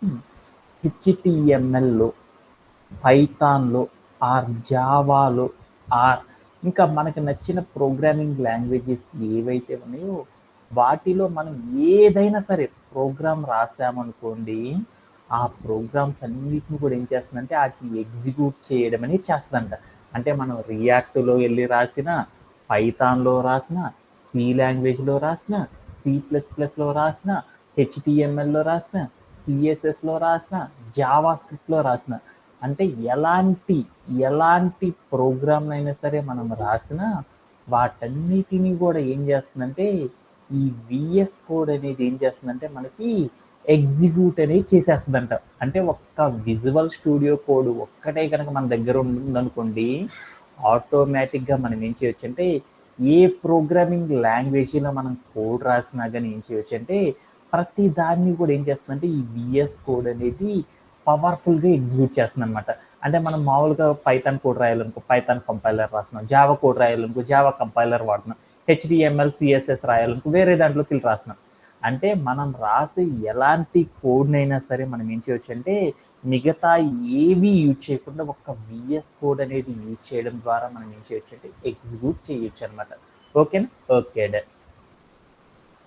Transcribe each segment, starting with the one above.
హెచ్టిఎంఎల్‌లో, పైథాన్‌లో, జావాలో, are ఇంకా మనకు నచ్చిన ప్రోగ్రామింగ్ లాంగ్వేజెస్ ఏవైతే ఉన్నాయో వాటిలో మనం ఏదైనా సరే ప్రోగ్రామ్ రాసామనుకోండి, ఆ ప్రోగ్రామ్స్ అన్నిటిని కూడా ఏం చేస్తుందంటే ఆటిని ఎగ్జిక్యూట్ చేయడం అనేది చేస్తుందంట. అంటే మనం రియాక్ట్‌లో ఎళ్లి రాసినా, పైథాన్‌లో రాసినా, సి లాంగ్వేజ్‌లో రాసినా, సి++లో రాసినా, హెచ్టీఎంఎల్‌లో రాసినా, సిఎస్ఎస్‌లో రాసినా, జావా స్క్రిప్ట్‌లో రాసినా అంటే ఎలాంటి ప్రోగ్రామ్‌నైనా సరే మనం రాసినా వాటన్నిటిని కూడా ఏం చేస్తుందంటే ఈ విఎస్ కోడ్ అనేది ఏం చేస్తుందంటే మనకి ఎగ్జిక్యూట్ అనేది చేసేస్తుందంట. అంటే ఒక్క విజువల్ స్టూడియో కోడ్ ఒక్కటే కనుక మన దగ్గర ఉందనుకోండి, ఆటోమేటిక్‌గా మనం ఏం చేయొచ్చంటే ఏ ప్రోగ్రామింగ్ లాంగ్వేజ్‌లో మనం కోడ్ రాసినా గానీ ఏం చేయొచ్చంటే ప్రతి దాన్ని కూడా ఏం చేస్తుందంటే ఈ విఎస్ కోడ్ అనేది పవర్‌ఫుల్‌గా ఎగ్జిక్యూట్ చేస్తుందనమాట. అంటే మనం మామూలుగా పైథాన్ కోడ్ రాయాలనుకో పైథాన్ కంపైలర్ రాస్తున్నాం. జావా కోడ్ రాయాలనుకో జావా కంపైలర్ వాడుతున్నాం. హెచ్టీఎంఎల్, సిఎస్ఎస్ రాయాలనుకో వేరే దాంట్లోకెళ్ళి రాస్తున్నాం. అంటే మనం రాసే ఎలాంటి కోడ్‌నైనా సరే మనం ఏం చేయొచ్చంటే మిగతా ఏవి యూజ్ చేయకుండా ఒక్క విఎస్ కోడ్ అనేది యూజ్ చేయడం ద్వారా మనం ఏం చేయొచ్చంటే ఎగ్జిక్యూట్ చేయొచ్చనమాట. ఓకేనా? ఓకే. డన్.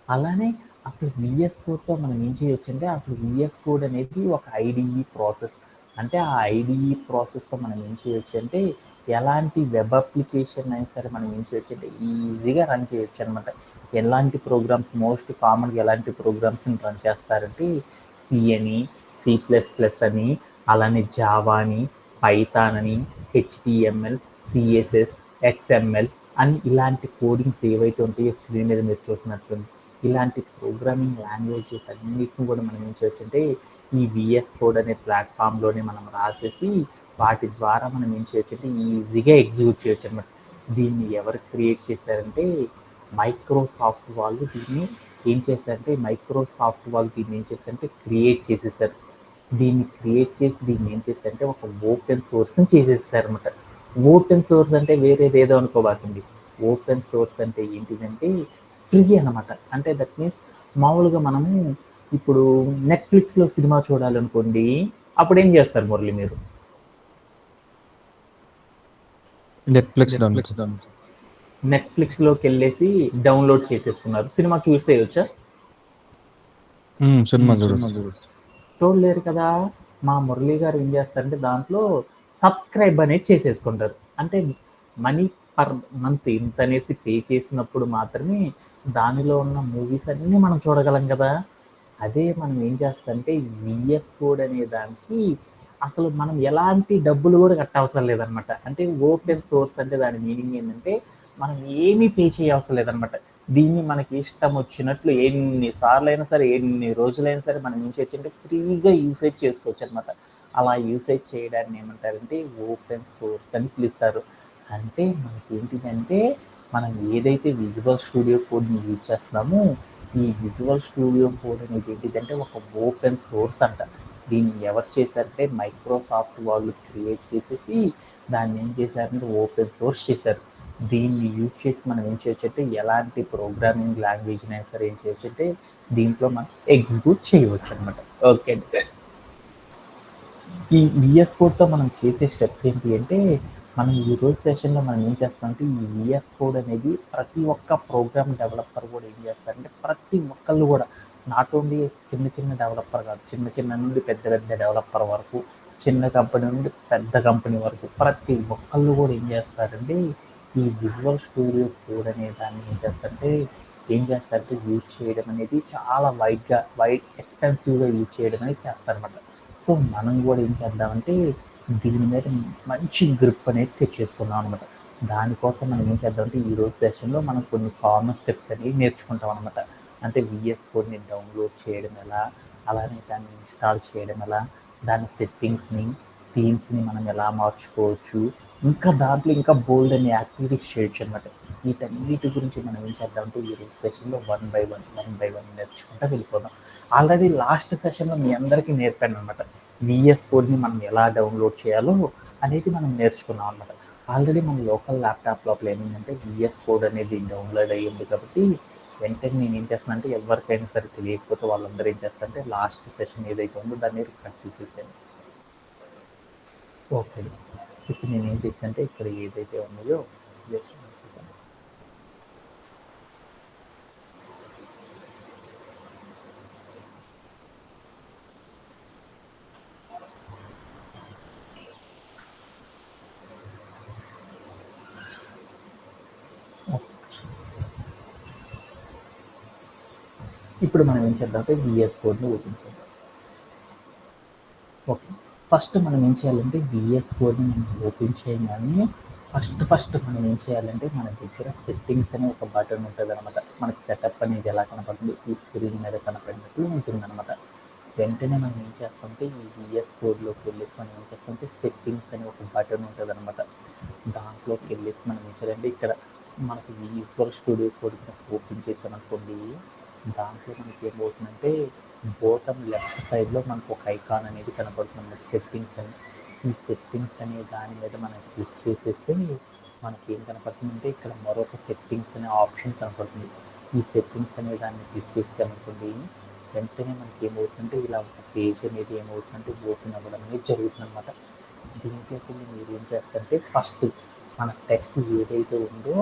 అలానే అసలు విఎస్ కోడ్‌తో మనం ఏం చేయొచ్చంటే అసలు విఎస్ కోడ్ అనేది ఒక ఐడీఈ ప్రాసెస్. అంటే ఆ ఐడీఈ ప్రాసెస్‌తో మనం ఏం చేయొచ్చంటే ఎలాంటి వెబ్ అప్లికేషన్ అయినా సరే మనం ఏం చేయొచ్చంటే ఈజీగా రన్ చేయొచ్చనమాట. ఎలాంటి ప్రోగ్రామ్స్ మోస్ట్ కామన్‌గా ఎలాంటి ప్రోగ్రామ్స్‌ని రన్ చేస్తారంటే సి అని, సి++ అని, అలానే జావా అని, పైథాన్ అని, హెచ్టీఎంఎల్, సిఎస్ఎస్, ఎక్స్ఎంఎల్ అని ఇలాంటి కోడింగ్స్ ఏవైతే ఉంటాయో స్క్రీన్ మీద మీరు చూసినట్టుంది. ఇలాంటి ప్రోగ్రామింగ్ లాంగ్వేజెస్ అన్నిటిని కూడా మనం ఏం చేయొచ్చంటే ఈ విఎస్ కోడ్ అనే ప్లాట్ఫామ్లోనే మనం రాసేసి వాటి ద్వారా మనం ఏం చేయొచ్చంటే ఈజీగా ఎగ్జిక్యూట్ చేయొచ్చు అనమాట. దీన్ని ఎవరు క్రియేట్ చేశారంటే మైక్రోసాఫ్ట్ వాళ్ళు దీన్ని ఏం చేశారంటే క్రియేట్ చేసేసారు. దీన్ని క్రియేట్ చేసి దీన్ని ఏం చేశారంటే ఒక ఓపెన్ సోర్స్ని చేసేసారనమాట. ఓపెన్ సోర్స్ అంటే వేరేది ఏదో అనుకోబాకండి. ఓపెన్ సోర్స్ అంటే ఏంటిదంటే ఫ్రీ అనమాట. అంటే దట్ మీన్స్ మామూలుగా మనము ఇప్పుడు నెట్‌ఫ్లిక్స్‌లో సినిమా చూడాలనుకోండి, అప్పుడేం చేస్తారు మురళి మీరు? నెట్‌ఫ్లిక్స్ డౌన్లోడ్ చేస్తాం. నెట్‌ఫ్లిక్స్‌లోకెళ్ళేసి డౌన్‌లోడ్ చేసేసుకున్నారు. సినిమా చూసేయొచ్చా? సినిమా చూడొచ్చు. చూడలేరు కదా! మా మురళి గారు ఏం చేస్తారంటే దాంట్లో సబ్స్క్రైబ్ అనేది చేసేసుకుంటారు. అంటే మనీ పర్ మంత్ ఇంతనేసి పే చేసినప్పుడు మాత్రమే దానిలో ఉన్న మూవీస్ అన్నీ మనం చూడగలం కదా! అదే మనం ఏం చేస్తామంటే విఎస్ కోడ్ అనే దానికి అసలు మనం ఎలాంటి డబ్బులు కూడా కట్టవసరం లేదనమాట. అంటే ఓపెన్ సోర్స్ అంటే దాని మీనింగ్ ఏంటంటే మనం ఏమీ పే చేయవసరం లేదనమాట. దీన్ని మనకి ఇష్టం వచ్చినట్లు ఎన్ని సార్లైనా సరే, ఎన్ని రోజులైనా సరే మనం ఏం చేయొచ్చంటే ఫ్రీగా యూసేజ్ చేసుకోవచ్చు అనమాట. అలా యూసేజ్ చేయడాన్ని ఏమంటారంటే ఓపెన్ సోర్స్ అని పిలుస్తారు. అంటే మనకి ఏంటిదంటే మనం ఏదైతే విజువల్ స్టూడియో కోడ్‌ని యూజ్ చేస్తున్నామో ఈ విజువల్ స్టూడియో కోడ్ అనేది ఏంటిదంటే ఒక ఓపెన్ సోర్స్ అంట. దీన్ని ఎవరు చేశారంటే మైక్రోసాఫ్ట్ వాళ్ళు క్రియేట్ చేసేసి దాన్ని ఏం చేశారంటే ఓపెన్ సోర్స్ చేశారు. దీన్ని యూజ్ చేసి మనం ఏం చేయొచ్చంటే ఎలాంటి ప్రోగ్రామింగ్ లాంగ్వేజ్‌నైనా సరే ఏం చేయొచ్చంటే దీంట్లో మనం ఎగ్జిక్యూట్ చేయవచ్చు అనమాట. ఓకే అండి. ఈ విఎస్ కోడ్‌తో మనం చేసే స్టెప్స్ ఏంటి అంటే మనం ఈరోజు సెషన్‌లో మనం ఏం చేస్తామంటే ఈ విఎస్ కోడ్ అనేది ప్రతి ఒక్క ప్రోగ్రామ్ డెవలపర్ కూడా ఏం చేస్తారంటే ప్రతి ఒక్కళ్ళు కూడా నాట్ ఓన్లీ చిన్న చిన్న డెవలపర్ కాదు, చిన్న చిన్న నుండి పెద్ద పెద్ద డెవలపర్ వరకు, చిన్న కంపెనీ నుండి పెద్ద కంపెనీ వరకు ప్రతి ఒక్కళ్ళు కూడా ఏం చేస్తారంటే ఈ విజువల్ స్టూడియో కోడ్ అనే దాన్ని ఏం చేస్తారంటే యూజ్ చేయడం అనేది చాలా వైడ్ ఎక్స్టెన్సివ్‌గా యూజ్ చేయడం అనేది చేస్తారనమాట. సో మనం కూడా ఏం చేద్దామంటే దీని మీద మంచి గ్రిప్ అనేది తెచ్చేసుకున్నాం అనమాట. దానికోసం మనం ఏం చేద్దామంటే ఈరోజు సెషన్లో మనం కొన్ని కామన్ స్టెప్స్ అనేవి నేర్చుకుంటాం అనమాట. అంటే విఎస్ కోడ్ని డౌన్లోడ్ చేయడం ఎలా, అలానే దాన్ని ఇన్స్టాల్ చేయడం ఎలా, దాని సెట్టింగ్స్ని, థీమ్స్ని మనం ఎలా మార్చుకోవచ్చు, ఇంకా దాంట్లో ఇంకా బోల్డ్ అనే యాక్టివిటీస్ చేయొచ్చు అనమాట. వీటన్నిటి గురించి మనం ఏం చేద్దామంటే ఈరోజు సెషన్లో వన్ బై వన్ నేర్చుకుంటూ వెళ్ళిపోదాం. ఆల్రెడీ లాస్ట్ సెషన్లో మీ అందరికీ నేర్పాను అనమాట. విఎస్ కోడ్ని మనం ఎలా డౌన్లోడ్ చేయాలో అనేది మనం నేర్చుకున్నాం అనమాట. ఆల్రెడీ మన లోకల్ ల్యాప్టాప్ లోపల ఏమైందంటే విఎస్ కోడ్ అనేది డౌన్లోడ్ అయ్యింది కాబట్టి వెంటనే నేను ఏం చేస్తాను అంటే ఎవరికైనా సరే తెలియకపోతే వాళ్ళందరూ ఏం చేస్తారంటే లాస్ట్ సెషన్ ఏదైతే ఉందో దాన్ని రికార్డ్ తీసేసాను. ఓకే, ఇప్పుడు నేను ఏం చేస్తాను అంటే ఇక్కడ ఏదైతే ఉన్నాయో జస్ట్ ఇప్పుడు మనం ఏం చేద్దామంటే విఎస్ కోడ్ని ఓపెన్ చేద్దాం. ఓకే, ఫస్ట్ మనం ఏం చేయాలంటే విఎస్ కోడ్ని మనం ఓపెన్ చేయగానే ఫస్ట్ మనం ఏం చేయాలంటే మన దగ్గర సెట్టింగ్స్ అనే ఒక బటన్ ఉంటుంది అనమాట. మనకి సెటప్ అనేది ఎలా కనపడుతుంది ఈ స్క్రీన్ మీద కనపడినట్టు ఉంటుంది అనమాట. వెంటనే మనం ఏం చేస్తామంటే ఈ విఎస్ కోడ్లోకి వెళ్ళేసి మనం ఏం చేస్తామంటే సెట్టింగ్స్ అనే ఒక బటన్ ఉంటుంది అనమాట. దాంట్లోకి వెళ్ళేసి మనం ఏం చేయాలంటే ఇక్కడ మనకి విజువల్ స్టూడియో కోడ్ ఓపెన్ చేసామనుకోండి, దాంట్లో మనకి ఏమవుతుందంటే బోటమ్ లెఫ్ట్ సైడ్లో మనకు ఒక ఐకాన్ అనేది కనపడుతుంది సెట్టింగ్స్ అని. ఈ సెట్టింగ్స్ అనే దాని మీద మనం క్లిక్ చేసేస్తే మనకి ఏం కనపడుతుందంటే ఇక్కడ మరొక సెట్టింగ్స్ అనే ఆప్షన్ కనపడుతుంది. ఈ సెట్టింగ్స్ అనే దాన్ని క్లిక్ చేసామనుకోండి, వెంటనే మనకి ఏమవుతుందంటే ఇలా ఒక పేజ్ అనేది ఏమవుతుందంటే ఓపెన్ అవ్వడం అనేది జరుగుతుంది అనమాట. దీంట్లోకి మీరు ఏం చేస్తారంటే ఫస్ట్ మన టెక్స్ట్ ఏదైతే ఉందో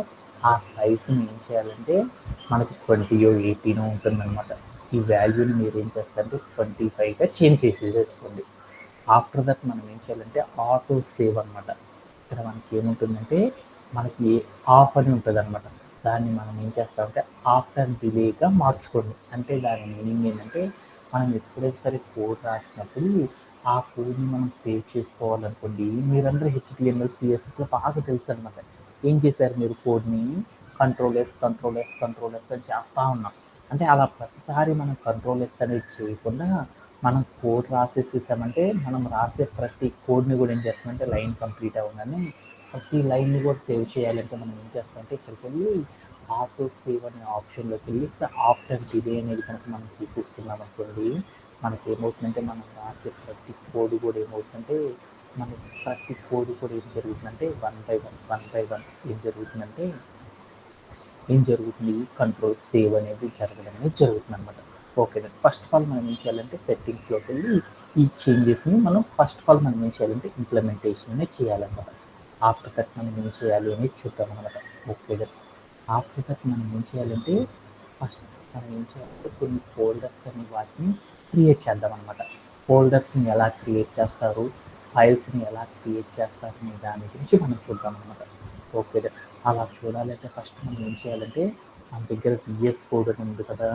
ఆ సైజుని ఏం చేయాలంటే మనకి 20 ఉంటుందన్నమాట. ఈ వాల్యూని మీరు ఏం చేస్తారంటే 25గా చేంజ్ చేసేసుకోండి. ఆఫ్టర్ దట్ మనం ఏం చేయాలంటే ఆటో సేవ్ అనమాట. ఇక్కడ మనకి ఏముంటుందంటే మనకి ఆఫ్ అని ఉంటుంది అనమాట. దాన్ని మనం ఏం చేస్తామంటే ఆఫ్టర్ డిలేగా మార్చుకోండి. అంటే దాని మీనింగ్ ఏంటంటే మనం ఎప్పుడైతే సరే కోడ్ రాసినప్పుడు ఆ కోడ్ని మనం సేవ్ చేసుకోవాలనుకోండి, మీరందరూ HTML CSSలో బాగా తెలుసు అనమాట. ఏం చేశారు మీరు కోడ్ని కంట్రోల్ ఎస్ అని చేస్తూ ఉన్నాం. అంటే అలా ప్రతిసారి మనం కంట్రోల్ ఎస్ అనేది చేయకుండా మనం కోడ్ రాసేసేసామంటే మనం రాసే ప్రతి కోడ్ని కూడా ఏం చేస్తామంటే లైన్ కంప్లీట్ అవ్వగానే ప్రతి లైన్ని కూడా సేవ్ చేయాలంటే మనం ఏం చేస్తామంటే ఇక్కడికి వెళ్ళి ఆటో సేవ్ అనే ఆప్షన్లోకి వెళ్ళి ఆఫ్టర్ డిలే అనేది కనుక మనం తీసేసుకున్నాం అనుకోండి, మనకి ఏమవుతుందంటే మనం రాసే ప్రతి కోడ్ కూడా ఏమవుతుందంటే ఏం జరుగుతుందంటే వన్ బై వన్ ఏం జరుగుతుంది కంట్రోల్ సేవ్ అనేది జరగడం అనేది జరుగుతుంది అనమాట. ఓకే, ఫస్ట్ ఆఫ్ ఆల్ మనం ఏం చేయాలంటే సెట్టింగ్స్లోకి వెళ్ళి ఈ చేంజెస్ని మనం ఏం చేయాలంటే ఇంప్లిమెంటేషన్ అనేది చేయాలన్నమాట. ఆఫ్టర్ దట్ మనం ఏం చేయాలి అనేది చూద్దాం అనమాట. ఓకే, ఆఫ్టర్ దట్ మనం ఏం చేయాలంటే ఫస్ట్ మనం ఏం చేయాలంటే కొన్ని ఫోల్డర్స్ అనే వాటిని క్రియేట్ చేద్దాం అనమాట. ఫోల్డర్స్ని ఎలా క్రియేట్ చేస్తారు, ఫైల్స్ని ఎలా క్రియేట్ చేస్తారు అనే దాని గురించి మనం చూద్దాం అనమాట. ఓకే, అలా చూడాలంటే ఫస్ట్ మనం ఏం చేయాలంటే మన దగ్గర విఎస్ కోడ్ అని ఉంది కదా,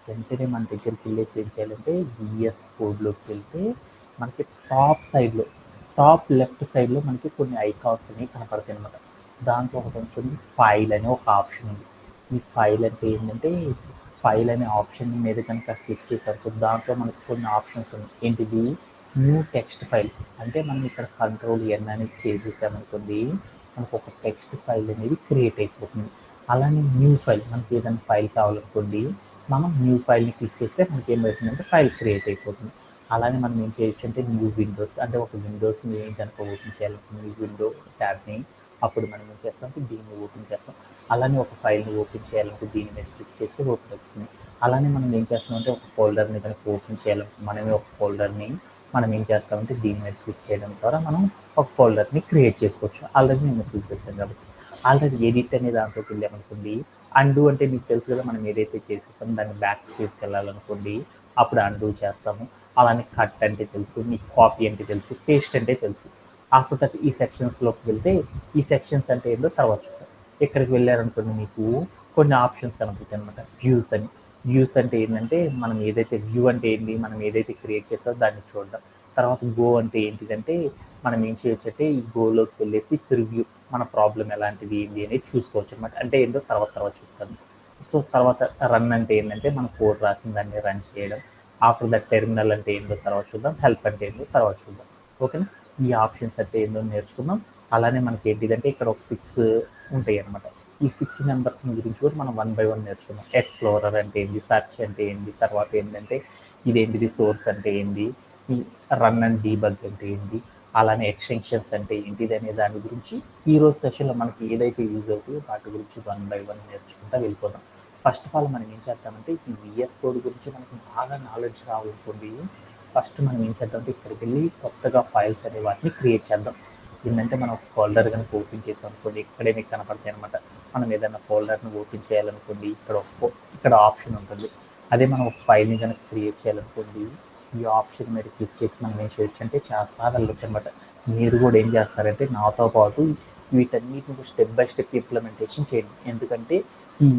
వెంటనే మన దగ్గరికి వెళ్ళేసి ఏం చేయాలంటే విఎస్ కోడ్లోకి వెళ్తే మనకి టాప్ లెఫ్ట్ సైడ్లో మనకి కొన్ని ఐకాన్స్ అనేవి కనపడతాయి అనమాట. దాంట్లో ఒకటి ఉంటుంది ఫైల్ అనే ఒక ఆప్షన్ ఉంది. ఈ ఫైల్ అంటే ఏంటంటే ఫైల్ అనే ఆప్షన్ మీద కనుక క్లిక్ చేసారు, దాంట్లో మనకి కొన్ని ఆప్షన్స్ ఉన్నాయి. ఏంటిది న్యూ టెక్స్ట్ ఫైల్ అంటే మనం ఇక్కడ Ctrl+N అనేది చేసేసామనుకోండి, మనకు ఒక టెక్స్ట్ ఫైల్ అనేది క్రియేట్ అయిపోతుంది. అలానే న్యూ ఫైల్ మనకి ఏదైనా ఫైల్ కావాలనుకోండి, మనం న్యూ ఫైల్ని క్లిక్ చేస్తే మనకి ఏమవుతుందంటే ఫైల్ క్రియేట్ అయిపోతుంది. అలానే మనం ఏం చేయొచ్చు అంటే న్యూ విండోస్ అంటే ఒక విండోస్ని కనుక ఓపెన్ చేయాలనుకుంటే న్యూ విండో ట్యాబ్ని, అప్పుడు మనం ఏం చేస్తామంటే దీన్ని ఓపెన్ చేస్తాం. అలానే ఒక ఫైల్ని ఓపెన్ చేయాలంటే దీని మీద క్లిక్ చేస్తే ఓపెన్ అవుతుంది. అలానే మనం ఏం చేస్తామంటే ఒక ఫోల్డర్ని కనుక ఓపెన్ చేయాలంటే మనమే ఒక ఫోల్డర్ని మనం ఏం చేస్తామంటే దీని మీద క్లిక్ చేయడం ద్వారా మనం ఒక ఫోల్డర్ని క్రియేట్ చేసుకోవచ్చు. ఆల్రెడీ నేను చూసేసాను కాబట్టి. ఆల్రెడీ ఎడిట్ అనే దాంట్లోకి వెళ్ళామనుకోండి, అండు అంటే మీకు తెలుసు కదా, మనం ఏదైతే చేసేసామో దాన్ని బ్యాక్ తీసుకెళ్ళాలనుకోండి, అప్పుడు అండు చేస్తాము. అలానే కట్ అంటే తెలుసు, మీకు కాపీ అంటే తెలుసు, పేస్ట్ అంటే తెలుసు. ఆఫ్టర్ దట్ ఈ సెక్షన్స్లోకి వెళ్తే ఈ సెక్షన్స్ అంటే ఏంటో తర్వాత చూద్దాం. ఇక్కడికి వెళ్ళారనుకోండి, మీకు కొన్ని ఆప్షన్స్ కనబడతాయి అనమాట. వ్యూస్ అంటే ఏంటంటే మనం ఏదైతే వ్యూ అంటే ఏంటి, మనం ఏదైతే క్రియేట్ చేస్తామో దాన్ని చూడడం. తర్వాత గో అంటే ఏంటిదంటే మనం ఏం చేయొచ్చు అంటే ఈ గోలోకి వెళ్ళేసి ప్రివ్యూ మన ప్రాబ్లం ఎలాంటిది ఏంటి అనేది చూసుకోవచ్చు అనమాట. అంటే ఏంటో తర్వాత చూస్తాను. సో తర్వాత రన్ అంటే ఏంటంటే మనం కోడ్ రాసిన దాన్ని రన్ చేయడం. ఆఫ్టర్ దట్ టెర్మినల్ అంటే ఏంటో తర్వాత చూద్దాం. హెల్ప్ అంటే ఏంటో తర్వాత చూద్దాం. ఓకేనా, ఈ ఆప్షన్స్ అంటే ఏంటో నేర్చుకుందాం. అలానే మనకి ఏంటిదంటే ఇక్కడ ఒక 6 ఉంటాయి అనమాట. ఈ 6 నెంబర్స్ గురించి కూడా మనం 1 బై 1 నేర్చుకున్నాం. ఎక్స్ప్లోరర్ అంటే ఏంటి, సెర్చ్ అంటే ఏంటి, తర్వాత ఏంటంటే ఇదేంటిది సోర్స్ అంటే ఏంటి, ఈ రన్ అండ్ డీబగ్ అంటే ఏంటి, అలానే ఎక్స్టెన్షన్స్ అంటే ఏంటిది అనే దాని గురించి ఈరోజు సెషన్లో మనకి ఏదైతే యూజ్ అవుతుందో వాటి గురించి 1 బై 1 నేర్చుకుంటూ వెళ్ళిపోదాం. ఫస్ట్ ఆఫ్ ఆల్ మనం ఏం చేద్దామంటే ఈ విఎస్ కోడ్ గురించి మనకు బాగా నాలెడ్జ్ రావాలనుకోండి, ఫస్ట్ మనం ఏం చేద్దామంటే ఇక్కడికి వెళ్ళి కొత్తగా ఫైల్స్ అనే వాటిని క్రియేట్ చేద్దాం. ఏంటంటే మనం ఒక ఫోల్డర్ కనుక ఓపెన్ చేసాం అనుకోండి, ఇక్కడే మీకు కనపడతాయి అనమాట. మనం ఏదైనా ఫోల్డర్ని ఓపెన్ చేయాలనుకోండి, ఇక్కడ ఆప్షన్ ఉంటుంది. అదే మనం ఒక ఫైల్ని కనుక క్రియేట్ చేయాలనుకోండి, ఈ ఆప్షన్ మీద క్లిక్ చేసి మనం ఏం చేయొచ్చు అంటే చేస్తా వెళ్ళొచ్చు అనమాట. మీరు కూడా ఏం చేస్తారంటే నాతో పాటు వీటన్నిటిని స్టెప్ బై స్టెప్ ఇంప్లిమెంటేషన్ చేయండి. ఎందుకంటే ఈ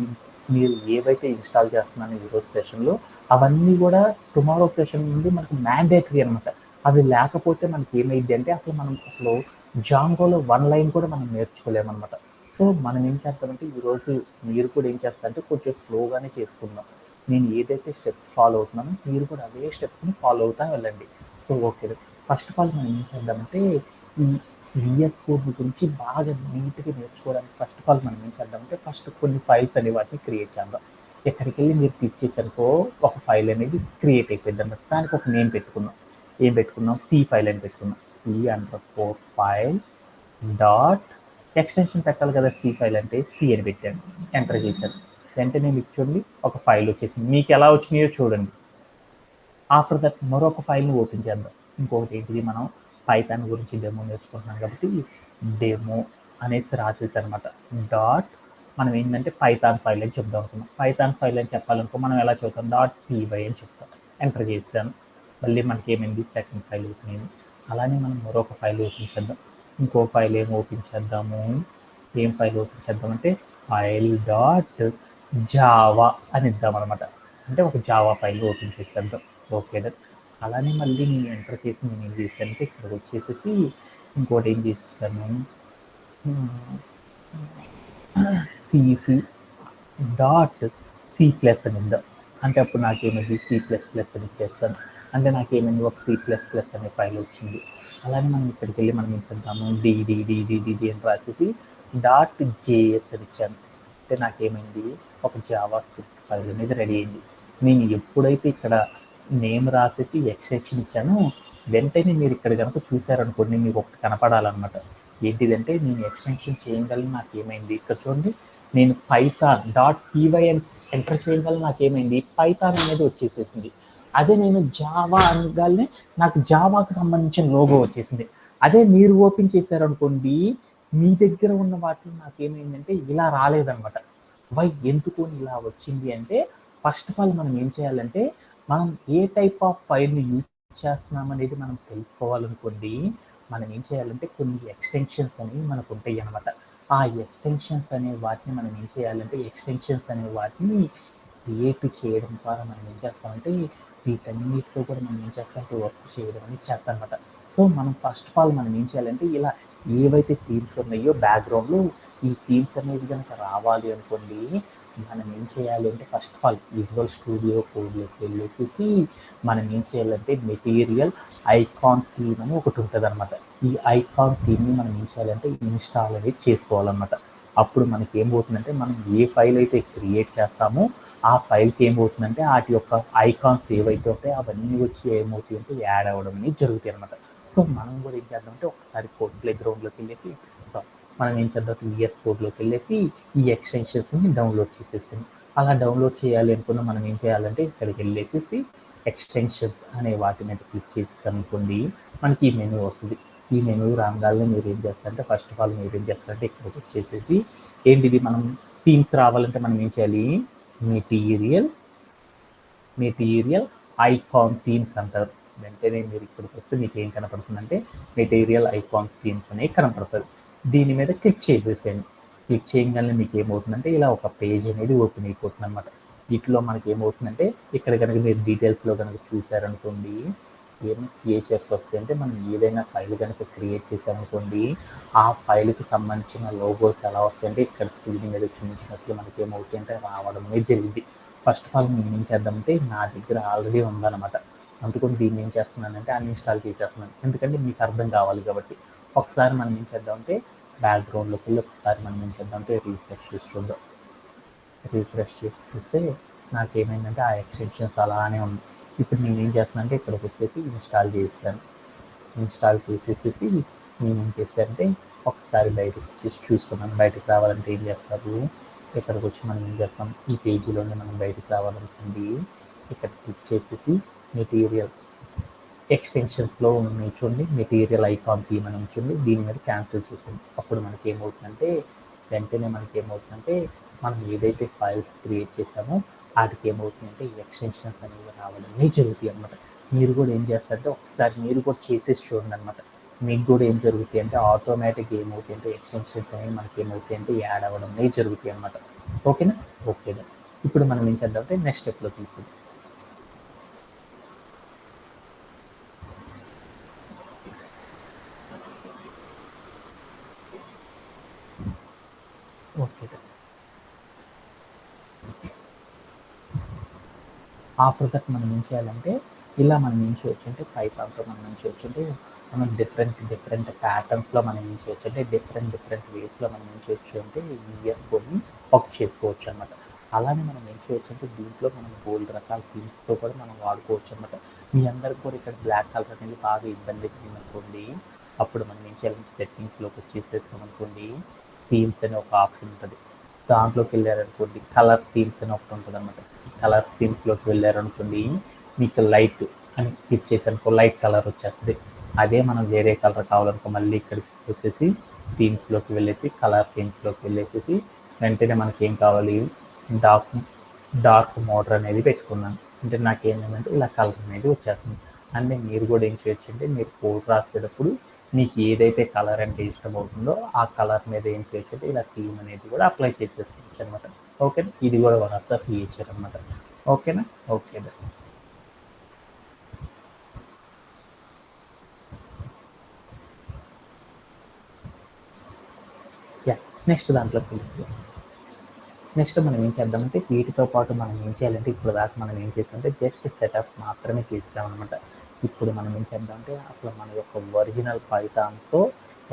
మీరు ఏవైతే ఇన్స్టాల్ చేస్తున్నారో ఈరోజు సెషన్లో అవన్నీ కూడా టుమారో సెషన్ నుండి మనకు మ్యాండేటరీ అనమాట. అవి లేకపోతే మనకి ఏమైంది అంటే అసలు జాంగోలో 1 లైన్ కూడా మనం నేర్చుకోలేమన్నమాట. సో మనం ఏం చేస్తామంటే ఈరోజు మీరు కూడా ఏం చేస్తారంటే కొంచెం స్లోగానే చేసుకుందాం. నేను ఏదైతే స్టెప్స్ ఫాలో అవుతున్నానో మీరు కూడా అదే స్టెప్స్ని ఫాలో అవుతా వెళ్ళండి. So okay, first of all మనం ఏం చేద్దామంటే ఈ విఎస్ కోడ్ గురించి బాగా నీట్గా నేర్చుకోవడానికి ఫస్ట్ ఆఫ్ ఆల్ మనం ఏం చేద్దామంటే ఫస్ట్ కొన్ని ఫైల్స్ అనే వాటిని క్రియేట్ చేద్దాం. ఎక్కడికి వెళ్ళి మీరు క్లిక్ చేసారనుకో ఒక ఫైల్ అనేది క్రియేట్ అయిపోయింది అన్నమాట. దానికి ఒక నేమ్ పెట్టుకుందాం. ఏం పెట్టుకుందాం? సి ఫైల్ అని పెట్టుకుందాం. C_file డాట్ ఎక్స్టెన్షన్ పెట్టాలి కదా, సి ఫైల్ అంటే సి అని పెట్టాను, ఎంటర్ చేశాను. వెంటనే మీకు చూడండి ఒక ఫైల్ వచ్చేసింది. మీకు ఎలా వచ్చినాయో చూడండి. ఆఫ్టర్ దట్ మరొక ఫైల్ని ఓపెన్ చేద్దాం. ఇంకొకటి ఏంటిది, మనం పైథాన్ గురించి డెమో నేర్చుకుంటున్నాం కాబట్టి డెమో అనేసి రాసేసి అనమాట. డాట్ మనం ఏంటంటే పైథాన్ ఫైల్ అని చెప్దాం అనుకున్నాం. పైథాన్ ఫైల్ అని చెప్పాలనుకో మనం ఎలా చెప్తాం? .py అని చెప్తాం. ఎంటర్ చేశాను. మళ్ళీ మనకి ఏమైంది? సెకండ్ ఫైల్ ఓపెన్ అయింది. అలానే మనం మరొక ఫైల్ ఓపెన్ చేద్దాం. ఇంకో ఫైల్ ఏం ఓపెన్ చేద్దాము? ఏం ఫైల్ ఓపెన్ చేద్దామంటే ఫైల్ డాట్ జావా అని ఇద్దాం అనమాట. అంటే ఒక జావా ఫైల్ ఓపెన్ చేసేద్దాం. ఓకే, అలానే మళ్ళీ నేను ఎంటర్ చేసి నేను ఏం చేశానంటే ఇక్కడికి వచ్చేసేసి ఇంకోటి ఏం చేస్తాను, సిసి డాట్ సి ప్లస్ అని ఇద్దాం. అంటే అప్పుడు నాకేమైంది? C++ అని ఇచ్చేస్తాను. అంటే నాకేమైంది? ఒక C++ అనే ఫైల్ వచ్చింది. అలానే మనం ఇక్కడికి వెళ్ళి మనం ఏం చేద్దాము? డి అని రాసేసి .js అని ఇచ్చాను. అంటే నాకేమైంది? ఒక జావా స్క్రిప్ట్ ఫైల్ అనేది రెడీ అయింది. నేను ఎప్పుడైతే ఇక్కడ నేమ్ రాసేసి ఎక్స్టెన్షన్ ఇచ్చానో వెంటనే మీరు ఇక్కడ కనుక చూసారనుకోండి మీకు ఒకటి కనపడాలన్నమాట. ఏంటిదంటే నేను ఎక్స్టెన్షన్ చేయగలను. నాకు ఏమైంది? ఇక్కడ చూడండి, నేను పైథాన్ .py అని ఎంటర్ చేయగల నాకేమైంది? పైథాన్ అనేది వచ్చేసేసింది. అదే నేను జావా అనగానే నాకు జావాకి సంబంధించిన లోగో వచ్చేసింది. అదే మీరు ఓపెన్ చేశారనుకోండి, మీ దగ్గర ఉన్న వాటిని నాకేమైందంటే ఇలా రాలేదనమాట. వై ఎందుకు ఇలా వచ్చింది అంటే ఫస్ట్ ఆఫ్ ఆల్ మనం ఏం చేయాలంటే మనం ఏ టైప్ ఆఫ్ ఫైల్ని యూజ్ చేస్తున్నాం అనేది మనం తెలుసుకోవాలనుకోండి. మనం ఏం చేయాలంటే కొన్ని ఎక్స్టెన్షన్స్ అనేవి మనకు ఉంటాయి అన్నమాట. ఆ ఎక్స్టెన్షన్స్ అనే వాటిని మనం ఏం చేయాలంటే ఎక్స్టెన్షన్స్ అనే వాటిని క్రియేట్ చేయడం ద్వారా మనం ఏం చేస్తామంటే వీటన్నిటితో కూడా మనం ఏం చేస్తామంటే వర్క్ చేయడం అనేది చేస్తాం అనమాట. సో మనం ఫస్ట్ ఆఫ్ ఆల్ మనం ఏం చేయాలంటే ఇలా ఏవైతే థీమ్స్ ఉన్నాయో బ్యాక్గ్రౌండ్లో ఈ థీమ్స్ అనేది కనుక రావాలి అనుకోండి, మనం ఏం చేయాలి అంటే first of all Visual Studio కోడ్లోకి వెళ్ళేసి మనం ఏం చేయాలంటే మెటీరియల్ ఐకాన్ థీమ్ అని ఒకటి ఉంటుంది అనమాట. ఈ ఐకాన్ థీమ్ని మనం ఏం చేయాలంటే ఇన్స్టాల్ అనేది చేసుకోవాలన్నమాట. అప్పుడు మనకి ఏమవుతుందంటే మనం ఏ ఫైల్ అయితే క్రియేట్ చేస్తామో ఆ ఫైల్కి ఏమవుతుందంటే వాటి యొక్క ఐకాన్స్ ఏవైతే ఉంటాయో అవన్నీ వచ్చి ఏమవుతాయి అంటే యాడ్ అవ్వడం అనేది జరుగుతాయి అనమాట. సో మనం కూడా ఏం చేద్దామంటే ఒకసారి కోడ్ ప్లే గ్రౌండ్లోకి వెళ్ళేసి మనం ఏం చేద్దాం విఎస్ కోడ్లోకి వెళ్ళేసి ఈ ఎక్స్టెన్షన్స్ని డౌన్లోడ్ చేసేసాము. అలా డౌన్లోడ్ చేయాలి అనుకున్న మనం ఏం చేయాలంటే ఇక్కడికి వెళ్ళేసి ఎక్స్టెన్షన్స్ అనే వాటి మీద క్లిక్ చేసి అనుకోండి, మనకి ఈ మెనూ వస్తుంది. ఈ మెనూ రాగానే మీరు ఏం చేస్తారంటే ఫస్ట్ ఆఫ్ ఆల్ మీరు ఏం చేస్తారంటే ఇక్కడికి వచ్చేసేసి ఏంటిది, మనం థీమ్స్ రావాలంటే మనం ఏం చేయాలి? మెటీరియల్ ఐకాన్ థీమ్స్ అంటారు. వెంటనే మీరు ఇక్కడికి వస్తే మీకు ఏం కనపడుతుందంటే మెటీరియల్ ఐకాన్ థీమ్స్ అనేవి కనపడుతుంది. దీని మీద క్లిక్ చేసేసేయండి. క్లిక్ చేయగానే మీకు ఏమవుతుందంటే ఇలా ఒక పేజ్ అనేది ఓపెన్ అయిపోతుంది అనమాట. వీటిలో మనకి ఏమవుతుందంటే ఇక్కడ కనుక మీరు డీటెయిల్స్లో కనుక చూసారనుకోండి, ఏమి ఫీచర్స్ వస్తాయి అంటే మనం ఏదైనా ఫైల్ కనుక క్రియేట్ చేసామనుకోండి, ఆ ఫైల్కి సంబంధించిన లోగోస్ ఎలా వస్తాయంటే ఇక్కడ స్క్రీన్ మీద చూపించినట్లు మనకి ఏమవుతాయి అంటే రావడం అనేది జరిగింది. ఫస్ట్ ఆఫ్ ఆల్ నేను ఏం చేద్దామంటే నా దగ్గర ఆల్రెడీ ఉందన్నమాట. అందుకని దీన్ని ఏం చేస్తున్నానంటే అన్ఇన్స్టాల్ చేసేస్తున్నాను. ఎందుకంటే మీకు అర్థం కావాలి కాబట్టి. ఒకసారి మనం ఏం చేద్దామంటే బ్యాక్గ్రౌండ్లోకి వెళ్ళి ఒకసారి మనం ఏం చేద్దామంటే రీఫ్రెష్ చేసి చూద్దాం. రీఫ్రెష్ చేసి చూస్తే నాకేమైందంటే ఆ ఎక్స్టెన్షన్స్ అలానే ఉంది. ఇప్పుడు నేను ఏం చేస్తున్నానంటే ఇక్కడికి వచ్చేసి ఇన్స్టాల్ చేస్తాను. ఇన్స్టాల్ చేసేసి నేను ఏం చేస్తానంటే ఒకసారి బయటకు వచ్చేసి చూస్తున్నాను. బయటకు రావాలంటే ఏం చేస్తారు? ఇక్కడికి వచ్చి మనం ఏం చేస్తాం, ఈ పేజీలోనే మనం బయటకు రావాలనుకోండి, ఇక్కడ క్లిక్ చేసేసి మెటీరియల్ ఎక్స్టెన్షన్స్లో ఉన్నాయి చూడండి, మెటీరియల్ ఐకాన్ థీమ్ అని ఉంటుంది, దీని మీద క్యాన్సిల్ చేసేయండి. అప్పుడు మనకి ఏమవుతుందంటే వెంటనే మనకి ఏమవుతుందంటే మనం ఏదైతే ఫైల్స్ క్రియేట్ చేసామో వాటికి ఏమవుతుందంటే ఈ ఎక్స్టెన్షన్స్ అనేవి రావడం జరుగుతాయి అనమాట. మీరు కూడా ఏం చేస్తారంటే ఒకసారి మీరు కూడా చేసేసి చూడండి అనమాట. మీకు కూడా ఏం జరుగుతాయి అంటే ఆటోమేటిక్గా ఏమవుతాయి అంటే ఎక్స్టెన్షన్స్ అనేవి మనకి ఏమవుతాయి అంటే యాడ్ అవ్వడం జరుగుతాయి అనమాట. ఓకేనా? ఓకేనా. ఇప్పుడు మనం ఏం చేద్దామంటే నెక్స్ట్ స్టెప్లో తీసుకుందాం. ఓకే. ఆఫ్టర్ దట్ మనం ఏం చేయాలంటే ఇలా మనం ఏం చేయొచ్చు అంటే పైథాన్తో మనం ఏం చేయొచ్చు అంటే మనం డిఫరెంట్ ప్యాటర్న్స్లో మనం ఏం చేయొచ్చు అంటే డిఫరెంట్ వేస్లో మనం ఏం చేయొచ్చు అంటే VS కోడ్ని వర్క్ చేసుకోవచ్చు అనమాట. అలానే మనం ఏం చేయొచ్చు అంటే దీంట్లో మనం బోల్డ్ రకాల థీమ్స్తో కూడా మనం వాడుకోవచ్చు అనమాట. మీ అందరికి కూడా ఇక్కడ బ్లాక్ కలర్ అనేది బాగా ఇబ్బంది అనుకోండి, అప్పుడు మనం ఏం చేయాలంటే సెట్టింగ్స్లోకి వచ్చేసేసాం అనుకోండి, థీమ్స్ అనే ఒక ఆప్షన్ ఉంటుంది. దాంట్లోకి వెళ్ళారనుకోండి కలర్ థీమ్స్ అని ఒకటి ఉంటుంది అనమాట. కలర్ థీమ్స్లోకి వెళ్ళారనుకోండి, మీకు లైట్ అని క్లిక్ చేసానుకో లైట్ కలర్ వచ్చేస్తుంది. అదే మనం వేరే కలర్ కావాలనుకో మళ్ళీ ఇక్కడికి వచ్చేసి థీమ్స్లోకి వెళ్ళేసి కలర్ థీమ్స్లోకి వెళ్ళేసేసి వెంటనే మనకి ఏం కావాలి, డార్క్ మోడర్ అనేది పెట్టుకున్నాను. అంటే నాకు ఏంటంటే ఇలా కలర్ అనేది వచ్చేస్తుంది. అంటే మీరు కూడా ఏం చేయొచ్చు అంటే మీరు కోడ్ రాసేటప్పుడు మీకు ఏదైతే కలర్ అంటే ఇష్టం అవుతుందో ఆ కలర్ మీద ఏం చేయొచ్చు అంటే ఇలా థీమ్ అనేది కూడా అప్లై చేసేసుకోవచ్చు అనమాట. ఓకేనా? ఇది కూడా వన్ ఆఫ్ ద ఫీచర్ అనమాట. ఓకేనా? ఓకేనా. యా, నెక్స్ట్ దాంట్లోకి వెళ్తుంది. నెక్స్ట్ మనం ఏం చేద్దామంటే వీటితో పాటు మనం ఏం చేయాలంటే ఇప్పుడు దాకా మనం ఏం చేసామంటే జస్ట్ సెటప్ మాత్రమే చేసామన్నమాట. ఇప్పుడు మనం ఏం చేద్దామంటే అసలు మన యొక్క ఒరిజినల్ పైథాన్తో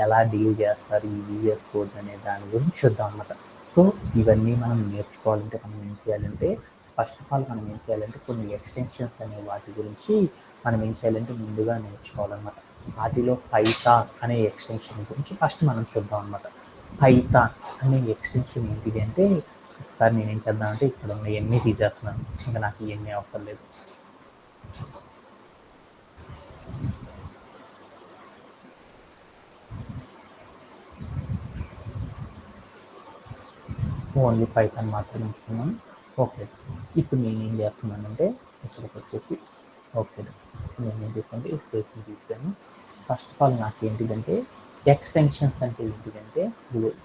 ఎలా డీల్ చేస్తారు ఈ VS కోడ్ అనే దాని గురించి చూద్దాం అనమాట. సో ఇవన్నీ మనం నేర్చుకోవాలంటే మనం ఏం చేయాలంటే ఫస్ట్ ఆఫ్ ఆల్ మనం ఏం చేయాలంటే కొన్ని ఎక్స్టెన్షన్స్ అనే వాటి గురించి మనం ఏం చేయాలంటే ముందుగా నేర్చుకోవాలన్నమాట. వాటిలో పైథాన్ అనే ఎక్స్టెన్షన్ గురించి ఫస్ట్ మనం చూద్దాం అనమాట. పైథాన్ అనే ఎక్స్టెన్షన్ ఏంటిది అంటే ఒకసారి నేను ఏం చేద్దామంటే ఇక్కడ ఉన్న ఇవన్నీ తీసేస్తున్నాను, ఇంకా నాకు ఇవన్నీ అవసరం లేదు. ఓన్లీ పైథాన్ మాత్రమే ఉంచుకున్నాను. ఓకే. ఇప్పుడు నేను ఏం చేస్తున్నానంటే ఇక్కడికి వచ్చేసి ఓకే నేను ఏం చేశానంటే ఈ స్పేస్ని తీసాను. ఫస్ట్ ఆఫ్ ఆల్ నాకు ఏంటిదంటే ఎక్స్టెన్షన్స్ అంటే ఏంటిదంటే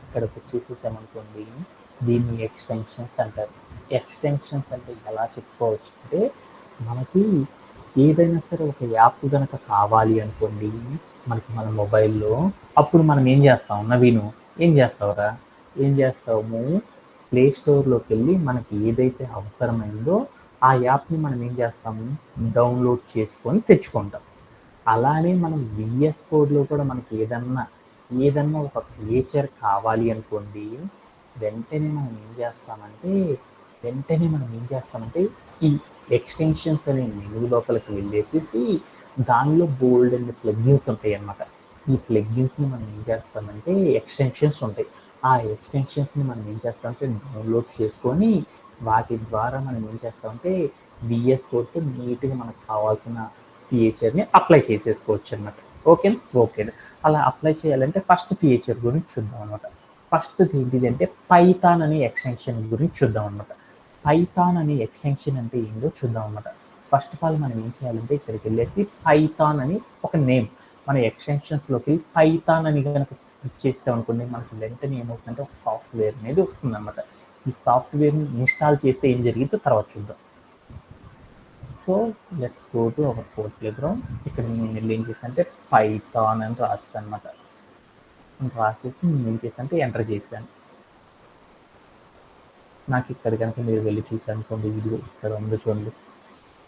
ఇక్కడికి వచ్చేసేసామనుకోండి, దీన్ని ఎక్స్టెన్షన్స్ అంటారు. ఎక్స్టెన్షన్స్ అంటే ఎలా చెప్పుకోవచ్చు అంటే మనకి ఏదైనా సరే ఒక యాప్ కనుక కావాలి అనుకోండి మనకి మన మొబైల్లో, అప్పుడు మనం ఏం చేస్తాం, నవీను ఏం చేస్తావురా, ఏం చేస్తాము, ప్లే స్టోర్లోకి వెళ్ళి మనకి ఏదైతే అవసరమైందో ఆ యాప్ని మనం ఏం చేస్తాము, డౌన్లోడ్ చేసుకొని తెచ్చుకుంటాం. అలానే మనం VS కోడ్లో కూడా మనకి ఏదన్నా ఒక ఫీచర్ కావాలి అనుకోండి, వెంటనే మనం ఏం చేస్తామంటే ఈ ఎక్స్టెన్షన్స్ అనే మెనూ లోపలికి వెళ్ళేసి దానిలో బోల్డ్ అండ్ ప్లగ్గిన్స్ ఉంటాయి అన్నమాట. ఈ ప్లగ్గిన్స్ని మనం ఏం చేస్తామంటే ఎక్స్టెన్షన్స్ ఉంటాయి. ఆ ఎక్స్టెన్షన్స్ని మనం ఏం చేస్తామంటే డౌన్లోడ్ చేసుకొని వాటి ద్వారా మనం ఏం చేస్తామంటే VS కోడ్తో నీట్గా మనకు కావాల్సిన ఫీచర్ని అప్లై చేసేసుకోవచ్చు అనమాట. ఓకేనా? ఓకేనా. అలా అప్లై చేయాలంటే ఫస్ట్ ఫీచర్ గురించి చూద్దాం అనమాట. ఫస్ట్ ఏంటిది అంటే పైథాన్ అనే ఎక్స్టెన్షన్ గురించి చూద్దాం అనమాట. పైథాన్ అనే ఎక్స్టెన్షన్ అంటే ఏంటో చూద్దాం అనమాట. ఫస్ట్ ఆఫ్ ఆల్ మనం ఏం చేయాలంటే ఇక్కడికి వెళ్ళేసి పైథాన్ అని ఒక నేమ్ మన ఎక్స్టెన్షన్స్లోకి పైథాన్ అని కనుక ఇచ్చేస్తాం అనుకోండి, మనకి వెంటనే ఏమవుతుందంటే ఒక సాఫ్ట్వేర్ అనేది వస్తుంది అనమాట. ఈ సాఫ్ట్వేర్ని ఇన్స్టాల్ చేస్తే ఏం జరిగిందో తర్వాత చూద్దాం. So let's go to hour code playground. ఇక్కడ నేను ఏం చేశాను అంటే పైథాన్ అని రాస్తాను అనమాట. రాసేసి నేను ఏం చేశాను అంటే ఎంటర్ చేశాను. నాకు ఇక్కడ కనుక మీరు వెళ్ళి చూసానుకోండి, వీడియో ఇక్కడ ఉందో చూడండి,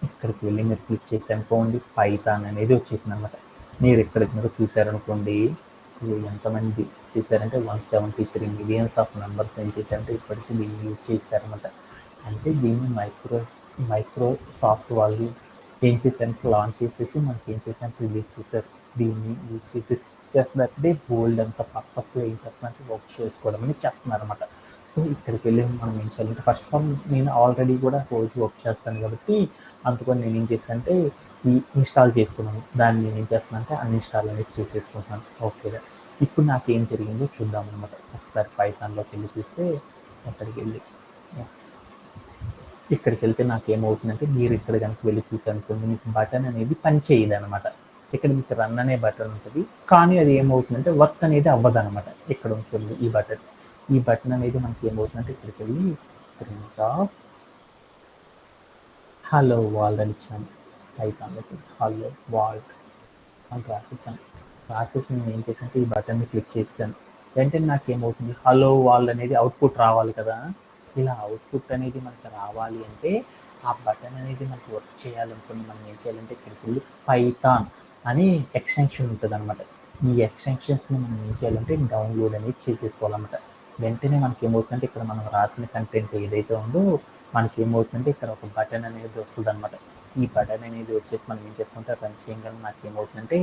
ఇక్కడికి వెళ్ళి మీరు క్లిక్ చేసి అనుకోండి పైథాన్ అనేది వచ్చేసింది అనమాట. మీరు ఇక్కడ కనుక చూసారనుకోండి, ఎంతమంది చేశారంటే 173 మిలియన్స్ ఆఫ్ మెంబర్స్ ఏం చేశారంటే ఇప్పటికీ దీన్ని యూజ్ చేశారనమాట. అంటే దీన్ని మైక్రోసాఫ్ట్ వాళ్ళు ఏం చేశారంటే లాంచ్ చేసేసి మనకి ఏం చేశారంటే రిలీజ్ చేశారు. దీన్ని యూజ్ చేసేసి చేస్తున్నట్టే బోల్డ్ అంత పర్పస్లో ఏం చేస్తున్నారంటే వర్క్ చేసుకోవడం అనేది చేస్తున్నారు అనమాట. సో ఇక్కడికి వెళ్ళి మనం ఏం చేయాలంటే ఫస్ట్ ఆఫ్ ఆల్ నేను ఆల్రెడీ కూడా రోజు వర్క్ చేస్తాను కాబట్టి అందుకని నేను ఏం చేస్తాను అంటే ఈ ఇన్స్టాల్ చేసుకున్నాను, దాన్ని నేను ఏం చేస్తాను అంటే అన్ఇన్స్టాల్ అనేది చేసేసుకుంటున్నాను. ఓకేగా, ఇప్పుడు నాకు ఏం జరిగిందో చూద్దాం అనమాట. ఒకసారి పైథాన్లోకి వెళ్ళి చూస్తే అక్కడికి వెళ్ళి ఇక్కడికి వెళ్తే నాకు ఏమవుతుందంటే మీరు ఇక్కడ కనుక వెళ్ళి చూసారనుకోండి మీకు బటన్ అనేది పని చేయదు అనమాట. ఇక్కడ మీకు రన్ అనే బటన్ ఉంటుంది, కానీ అది ఏమవుతుందంటే వర్క్ అనేది అవ్వదు అనమాట. ఇక్కడ ఉంటుంది ఈ బటన్ అనేది మనకి ఏమవుతుందంటే ఇక్కడికి వెళ్ళి ప్రింట్ ఆఫ్ హలో వరల్డ్ అని ఇచ్చాను. పైథాన్లోకి హలో వరల్డ్ అని రాసేసాను. రాసేసి నేను ఏం చేశానంటే ఈ బటన్ని క్లిక్ చేశాను. వెంటనే నాకు ఏమవుతుంది, హలో వరల్డ్ అనేది అవుట్పుట్ రావాలి కదా. ఇలా అవుట్పుట్ అనేది మనకు రావాలి అంటే ఆ బటన్ అనేది మనకు వర్క్ చేయాలనుకుని మనం ఏం చేయాలంటే ఇక్కడికి వెళ్ళి పైథాన్ అని ఎక్స్టెన్షన్ ఉంటుంది అనమాట. ఈ ఎక్స్టెన్షన్స్ని మనం ఏం చేయాలంటే డౌన్లోడ్ అనేది చేసేసుకోవాలన్నమాట. వెంటనే మనకి ఏమవుతుందంటే ఇక్కడ మనం రాసిన కంటెంట్ ఏదైతే ఉందో మనకి ఏమవుతుందంటే ఇక్కడ ఒక బటన్ అనేది వస్తుంది అనమాట. ఈ బటన్ అనేది వచ్చేసి మనం ఏం చేసుకుంటే రన్ చేయగలం. నాకు ఏమవుతుందంటే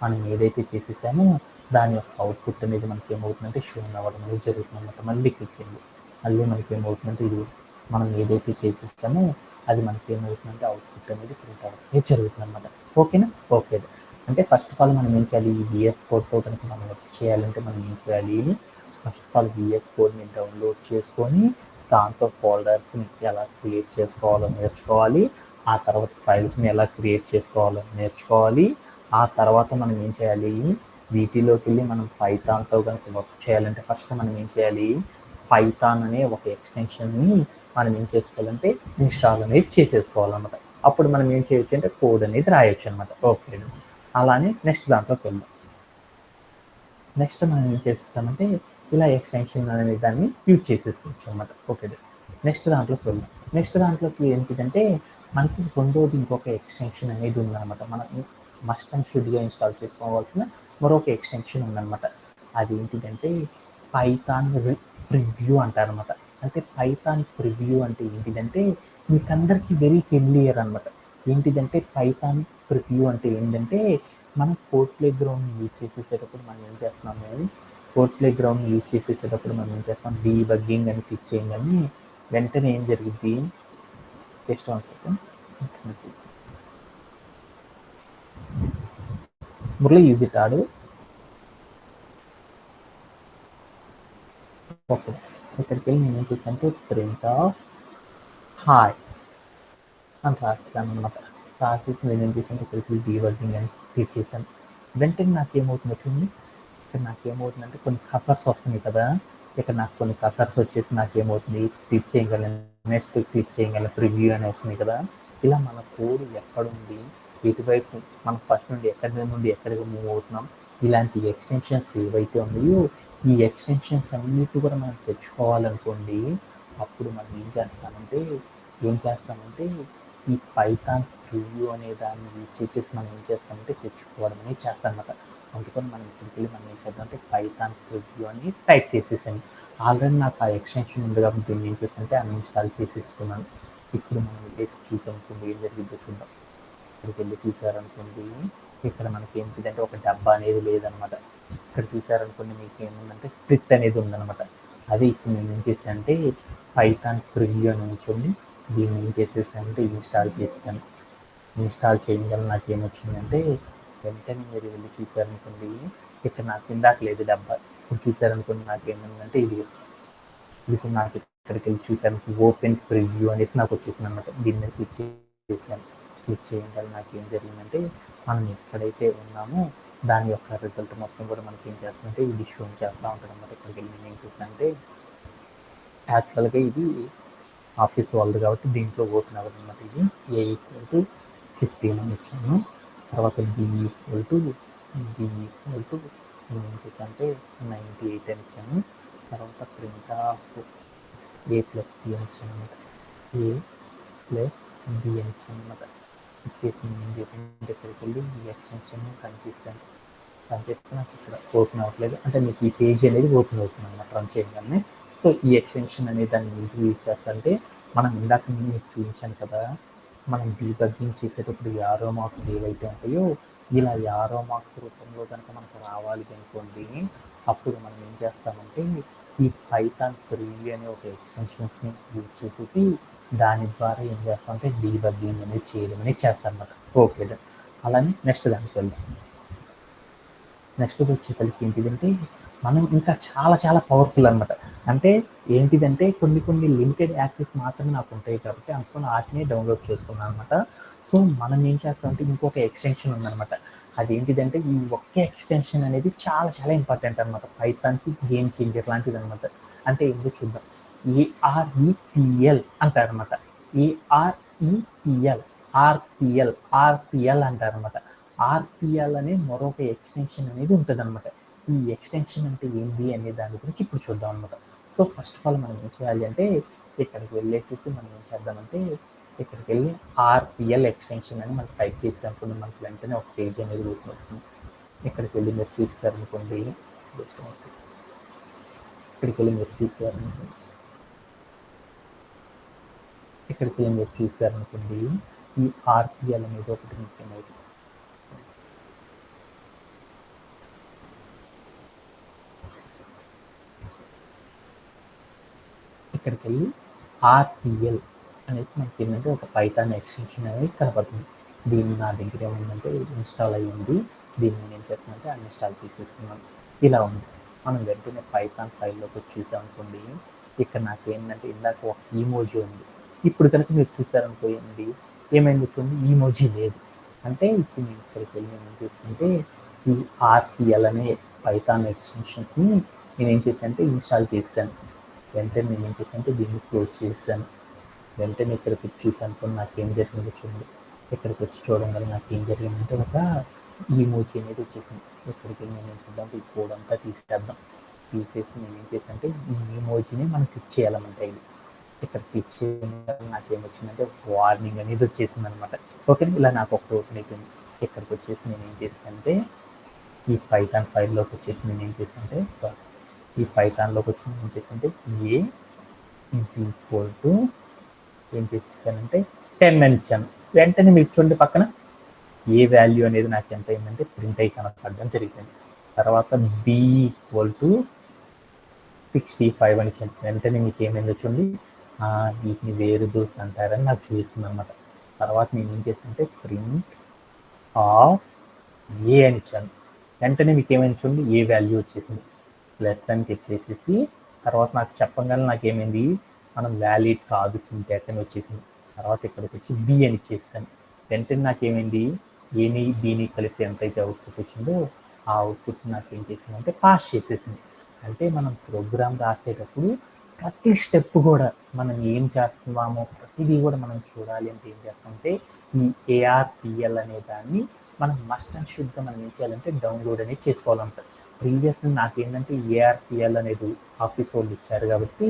మనం ఏదైతే చేసేసామో దాని యొక్క అవుట్పుట్ అనేది మనకి ఏమవుతుందంటే షో అవ్వడం అనేది జరుగుతుంది అనమాట. మళ్ళీ క్లిక్ చేయండి, మళ్ళీ మనకి ఏమవుతుందంటే ఇది మనం ఏదైతే చేసేస్తామో అది మనకి ఏమవుతుందంటే అవుట్పుట్ అనేది ప్రింట్ అవ్వడం జరుగుతుంది అనమాట. ఓకేనా? ఓకే. అంటే ఫస్ట్ ఆఫ్ ఆల్ మనం ఏం చేయాలి, ఈ VS కోడ్తో కనుక మనం వర్క్ చేయాలంటే మనం ఏం చేయాలి, ఫస్ట్ ఆఫ్ ఆల్ VS కోడ్ని డౌన్లోడ్ చేసుకొని దాంతో ఫోల్డర్స్ని ఎలా క్రియేట్ చేసుకోవాలో నేర్చుకోవాలి. ఆ తర్వాత ఫైల్స్ని ఎలా క్రియేట్ చేసుకోవాలో నేర్చుకోవాలి. ఆ తర్వాత మనం ఏం చేయాలి, వీటిలోకి వెళ్ళి మనం పైథాన్తో కనుక వర్క్ చేయాలంటే ఫస్ట్ మనం ఏం చేయాలి, పైథాన్ అనే ఒక ఎక్స్టెన్షన్ని మనం ఏం చేసుకోవాలంటే ఇన్స్టాల్ అనేది చేసేసుకోవాలన్నమాట. అప్పుడు మనం ఏం చేయొచ్చు అంటే కోడ్ అనేది రాయొచ్చు అనమాట. ఓకే, అలానే నెక్స్ట్ దాంట్లోకి వెళ్దాం. నెక్స్ట్ మనం ఏం చేస్తామంటే ఇలా ఎక్స్టెన్షన్ అనే దాన్ని యూజ్ చేసేసుకోవచ్చు అనమాట. ఓకే, నెక్స్ట్ దాంట్లోకి వెళ్దాం. నెక్స్ట్ దాంట్లోకి ఏంటిదంటే మనకి రెండోది ఇంకొక ఎక్స్టెన్షన్ అనేది ఉందన్నమాట. మనం మస్ట్ అండ్ షుడ్గా ఇన్స్టాల్ చేసుకోవాల్సిన మరొక ఎక్స్టెన్షన్ ఉందన్నమాట. అది ఏంటిదంటే పైథాన్ ప్రివ్యూ అంటారనమాట. అంటే పైథాన్ ప్రివ్యూ అంటే ఏంటిదంటే మీకు అందరికీ వెరీ ఫెమిలియర్ అనమాట. ఏంటిదంటే పైథాన్ ప్రివ్యూ అంటే ఏంటంటే మనం కోడ్ ప్లే గ్రౌండ్ యూజ్ చేసేటప్పుడు మనం ఏం చేస్తున్నాము, కోడ్ ప్లే గ్రౌండ్ యూజ్ చేసేటప్పుడు మనం ఏం చేస్తాం, డీబగ్గింగ్ అని క్లిక్ చేయగానే వెంటనే ఏం జరిగింది, just 1 second. Murali is it ఆడు. ఓకే, ఇక్కడికి వెళ్ళి నేను ఏం చేశాను అంటే ప్రింట్ ఆఫ్ హాయ్ అని రాస్తాను అనమాట. రాసేసి నేను ఏం చేశాను ఇక్కడికి డీబగ్గింగ్ అని క్లిక్ చేశాను. వెంటనే నాకేమవుతుందో చూడండి, ఇక్కడ నాకేమవుతుందంటే కొన్ని కసర్స్ వస్తున్నాయి కదా. ఇక్కడ నాకు కొన్ని కసర్స్ వచ్చేసి నాకేమవుతుంది, క్లిక్ చేయగలను, నెక్స్ట్ క్లిక్ చేయగలను, ప్రివ్యూ అని వస్తుంది కదా. ఇలా మన కోడ్ ఎక్కడుంది, ఎటువైపు మనం ఫస్ట్ నుండి ఎక్కడికి మూవ్ అవుతున్నాం, ఇలాంటి ఎక్స్టెన్షన్స్ ఏవైతే ఉన్నాయో ఈ ఎక్స్టెన్షన్స్ అన్నిటి కూడా మనం తెచ్చుకోవాలనుకోండి. అప్పుడు మనం ఏం చేస్తామంటే ఈ పైథాన్ ప్రివ్యూ అనే దాన్ని యూజ్ చేసేసి మనం ఏం చేస్తామంటే తెచ్చుకోవడం అనేది చేస్తామన్నమాట. అందుకని మనం ఇక్కడికి వెళ్ళి మనం ఏం చేద్దామంటే పైథాన్ ప్రివ్యూ అని టైప్ చేసేసాను. ఆల్రెడీ నాకు ఆ ఎక్స్టెన్షన్ ఉంది కాబట్టి దీన్ని ఏం చేస్తానంటే అన్ఇన్స్టాల్ చేసేసుకున్నాను. ఇప్పుడు మనం వెళ్ళేసి చూసామనుకోండి ఏం జరిగిందో చూద్దాం. ఇక్కడికి వెళ్ళి చూసారనుకోండి ఇక్కడ మనకి ఏంటిదంటే ఒక డబ్బా అనేది లేదనమాట. ఇక్కడ చూసారనుకోండి మీకు ఏముందంటే స్ప్లిట్ అనేది ఉందన్నమాట. అది ఇప్పుడు నేను ఏం చేశానంటే పైథాన్ ప్రివ్యూ అని ఉంచండి, దీన్ని ఏం చేసేసానంటే ఇన్స్టాల్ చేసేసాను. ఇన్స్టాల్ చేయడం నాకు ఏమొచ్చిందంటే వెంటనే మీరు వెళ్ళి చూసారనుకోండి ఇక్కడ నాకు ఇందాక లేదు డబ్బా. ఇప్పుడు చూసారనుకోండి నాకు ఏమైందంటే ఇది ఇప్పుడు నాకు ఇక్కడికి వెళ్ళి చూసాను ఓపెన్ ప్రివ్యూ అనేది నాకు వచ్చేసింది అనమాట. దీని మీద క్లిక్ చేశాను. క్లిక్ చేయడం వల్ల నాకు ఏం జరిగిందంటే మనం ఎక్కడైతే ఉన్నామో దాని యొక్క రిజల్ట్ మొత్తం కూడా మనకి ఏం చేస్తుందంటే ఇది షో చేస్తూ ఉంటుంది అనమాట. ఇక్కడికి వెళ్ళి నేను ఏం చేశానంటే యాక్చువల్గా ఇది ఆఫీస్ వాళ్ళది కాబట్టి దీంట్లో ఓపెన్ అవ్వదు అనమాట. ఇది A=15 అని ఇచ్చాను. తర్వాత B=నేను ఏం చేశాను అంటే 98 అని ఇచ్చాను. తర్వాత ప్రింట్ ఆఫ్ A+B అని ఇచ్చాను అనమాట. A+B అని ఇచ్చాను అనమాట. ఇచ్చేసి నేను ఏం చేశాను అంటే ఇక్కడికి వెళ్ళి ఈ ఎక్స్టెన్షన్ రన్ చేశాను. రన్ చేస్తే నాకు ఇక్కడ ఓపెన్ అవ్వట్లేదు, అంటే మీకు ఈ పేజ్ అనేది ఓపెన్ అవుతుంది అనమాట రన్ చేయగానే. సో ఈ ఎక్స్టెన్షన్ అనేది దాన్ని ఎందుకు యూజ్ చేస్తారంటే మనం ఇందాక నేను మీకు చూపించాను కదా, మనం డీబగ్గింగ్ చేసేటప్పుడు యారో మార్క్స్ ఏవైతే ఉంటాయో ఇలా యారో మార్క్స్ రూపంలో కనుక మనకు రావాలి అనుకోండి, అప్పుడు మనం ఏం చేస్తామంటే ఈ పైథాన్ ప్రివ్యూ అనే ఒక ఎక్స్టెన్షన్స్ని యూజ్ చేసేసి దాని ద్వారా ఏం చేస్తామంటే డీబగ్గింగ్ అనేది చేయడం అనేది చేస్తారన్నమాట. ఓకే, అలానే నెక్స్ట్ దానికి వెళ్దాం. నెక్స్ట్ వచ్చేసరికి ఏంటిదంటే మనం ఇంకా చాలా చాలా పవర్ఫుల్ అనమాట. అంటే ఏంటిదంటే కొన్ని లిమిటెడ్ యాక్సెస్ మాత్రమే నాకు ఉంటాయి కాబట్టి అనుకున్న వాటిని డౌన్లోడ్ చేసుకున్నాను అనమాట. సో మనం ఏం చేస్తామంటే ఇంకొక ఎక్స్టెన్షన్ ఉందన్నమాట. అదేంటిదంటే ఈ ఒక్క ఎక్స్టెన్షన్ అనేది చాలా చాలా ఇంపార్టెంట్ అనమాట. పైథాన్కి గేమ్ చేంజర్ లాంటిది అనమాట. అంటే ఎందుకు చూద్దాం. AREPL అంటారనమాట. AREPL ఆర్పిఎల్ అంటారనమాట. ఆర్పిఎల్ అనే మరొక ఎక్స్టెన్షన్ అనేది ఉంటుంది అనమాట. ఈ ఎక్స్టెన్షన్ అంటే ఏంటి అనే దాని గురించి ఇప్పుడు చూద్దాం అనమాట. సో ఫస్ట్ ఆఫ్ ఆల్ మనం ఏం చేయాలి అంటే ఇక్కడికి వెళ్ళేసేసి మనం ఏం చేద్దామంటే ఇక్కడికి వెళ్ళి ఆర్పిఎల్ ఎక్స్టెన్షన్ అని మనం టైప్ చేసినప్పుడు మనకు వెంటనే ఒక పేజ్ అనేది ఓపెన్ అవుతుంది. ఇక్కడికి వెళ్ళి మీరు చూస్తారనుకోండి, ఇక్కడికి వెళ్ళి మీరు చూస్తారనుకోండి ఈ ఆర్పిఎల్ అనేది ఒకటి ముఖ్యమైనది. ఇక్కడికి వెళ్ళి ఆర్పిఎల్ అనేది మనకి ఏంటంటే ఒక పైథాన్ ఎక్స్టెన్షన్ అనేది కనపడుతుంది. దీన్ని నా దగ్గర ఏముందంటే ఇన్స్టాల్ అయ్యింది. దీన్ని నేను ఏం చేస్తానంటే అన్ఇన్స్టాల్ చేసేసుకున్నాను. ఇలా ఉంది. మనం వెంటనే పైథాన్ ఫైల్లోకి చూసామనుకోండి, ఇక్కడ నాకు ఏంటంటే ఇందాక ఒక ఈమోజీ ఉంది. ఇప్పుడు కనుక మీరు చూసారనుకోండి ఏమైంది చూడండి, ఈమోజీ లేదు. అంటే ఇప్పుడు నేను ఇక్కడికి వెళ్ళి నేను ఏం చేస్తుంటే ఈ ఆర్పిఎల్ అనే పైథాన్ ఎక్స్టెన్షన్స్ని నేను ఏం చేశానంటే ఇన్స్టాల్ చేశాను. వెంటనే నేను ఏం చేశానంటే దీన్ని క్లోజ్ చేశాను. వెంటనే ఇక్కడికి వచ్చి చూసాను నాకేం జరిగిందో చూడండి. ఇక్కడికి వచ్చి చూడడం వల్ల నాకు ఏం జరిగిందంటే ఒక ఈమోజీ అనేది వచ్చేసింది. ఇక్కడికి నేను ఏం చేద్దాం, ఈ కోడ్ అంతా తీసేద్దాం. తీసేసి నేను ఏం చేశానంటే ఈ ఈమోజీని మనం క్లిక్ చేయాలన్నమాట. ఇది ఇక్కడ క్లిక్ చేయడం వల్ల నాకేమొచ్చిందంటే వార్నింగ్ అనేది వచ్చేసింది అనమాట. ఓకే, ఇలా నాకు ఒక ఓపెన్ అయిపోయింది. ఇక్కడికి వచ్చేసి నేను ఏం చేశానంటే ఈ పైథాన్ ఫైల్లోకి వచ్చేసి నేను ఏం చేశానంటే ఈ పైథాన్లోకి వచ్చి నేను ఏం చేశానంటే ఏ ఈజ్ ఈక్వల్ టు ఏం చేసేసానంటే 10 అని ఇచ్చాను. వెంటనే మీరు చూడండి పక్కన ఏ వాల్యూ అనేది నాకు ఎంత అయిందంటే ప్రింట్ అయి కనపడడం జరిగింది. తర్వాత బి ఈక్వల్ టు 65 అని ఇచ్చాను. వెంటనే మీకు ఏమైందో చూడండి, వీటిని వేరియబుల్స్ అంటారని నాకు చూపిస్తుంది అనమాట. తర్వాత నేను ఏం చేశానంటే ప్రింట్ ఆఫ్ ఏ అని ఇచ్చాను. వెంటనే మీకు ఏమైంది చూడండి, ఏ వాల్యూ వచ్చేసింది ప్లస్ అని చెప్పేసి తర్వాత నాకు చెప్పగానే నాకేమైంది, మనం వ్యాలిడ్ కాదు సింటాక్స్ అని వచ్చేసింది. తర్వాత ఇక్కడికి వచ్చి బి అని ఇచ్చేసాను. వెంటనే నాకేమైంది, ఏని బీని కలిపి ఎంతైతే అవుట్పుట్ వచ్చిందో ఆ అవుట్పుట్ నాకు ఏం చేసిందంటే పాస్ చేసేసింది. అంటే మనం ప్రోగ్రామ్ రాసేటప్పుడు ప్రతి స్టెప్ కూడా మనం ఏం చేస్తున్నామో ప్రతిదీ కూడా మనం చూడాలి అంటే ఏం చేస్తామంటే ఈ ARPL అనే దాన్ని మనం మస్ట్ అండ్ షుడ్గా మనం ఏం చేయాలంటే డౌన్లోడ్ అనేది చేసుకోవాలంట. ప్రీవియస్గా నాకేంటంటే ARPL అనేది ఆఫీస్ వాళ్ళు ఇచ్చారు కాబట్టి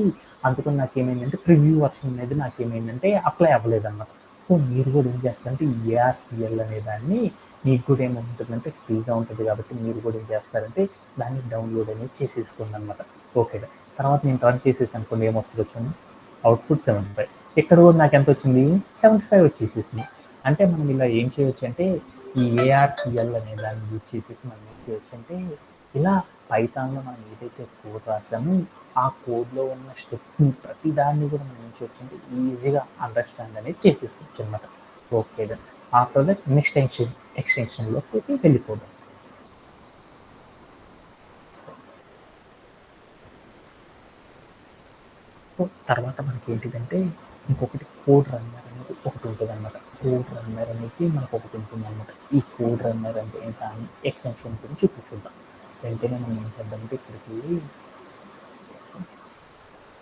అందుకని నాకేమైందంటే ప్రివ్యూ వర్షన్ అనేది నాకేమైందంటే అప్లై అవ్వలేదన్నమాట. సో మీరు కూడా ఏం చేస్తారంటే ARPL అనే దాన్ని మీకు కూడా ఏముంటుందంటే ఫ్రీగా ఉంటుంది కాబట్టి మీరు కూడా ఏం చేస్తారంటే దాన్ని డౌన్లోడ్ అనేది చేసేసుకోండి అనమాట. ఓకే, తర్వాత నేను రన్ చేసేసి అనుకోండి ఏమొస్తుందో చూడండి, అవుట్పుట్ 75. ఇక్కడ కూడా నాకు ఎంత వచ్చింది, 75 వచ్చేసేసింది. అంటే మనం ఇలా ఏం చేయొచ్చు అంటే ఈ ARPL అనే దాన్ని యూజ్ చేసేసి మనం ఏం చేయొచ్చు అంటే ఇలా పైథాన్లో మనం ఏదైతే కోడ్ రాసామో ఆ కోడ్లో ఉన్న స్టెప్స్ని ప్రతి దాన్ని కూడా మనం ఏం చేయొచ్చు అంటే ఈజీగా అండర్స్టాండ్ అనేది చేసేసుకోవచ్చు అనమాట. ఓకే, ఆఫ్టర్ దట్ నెక్స్ట్ ఎక్స్టెన్షన్లోకి వెళ్ళిపోదాం. సో తర్వాత మనకి ఏంటిదంటే ఇంకొకటి కోడ్ రన్నర్ అనేది ఒకటి ఉంటుంది అనమాట. కోడ్ రన్నర్ అనేది మనకు ఒకటి ఉంటుంది అనమాట. ఈ కోడ్ రన్నర్ అంటే దాని ఎక్స్టెన్షన్ గురించి ఇప్పుడు చూద్దాం. వెంటనే మనం ఏం చేద్దామంటే ఇక్కడికి వెళ్ళి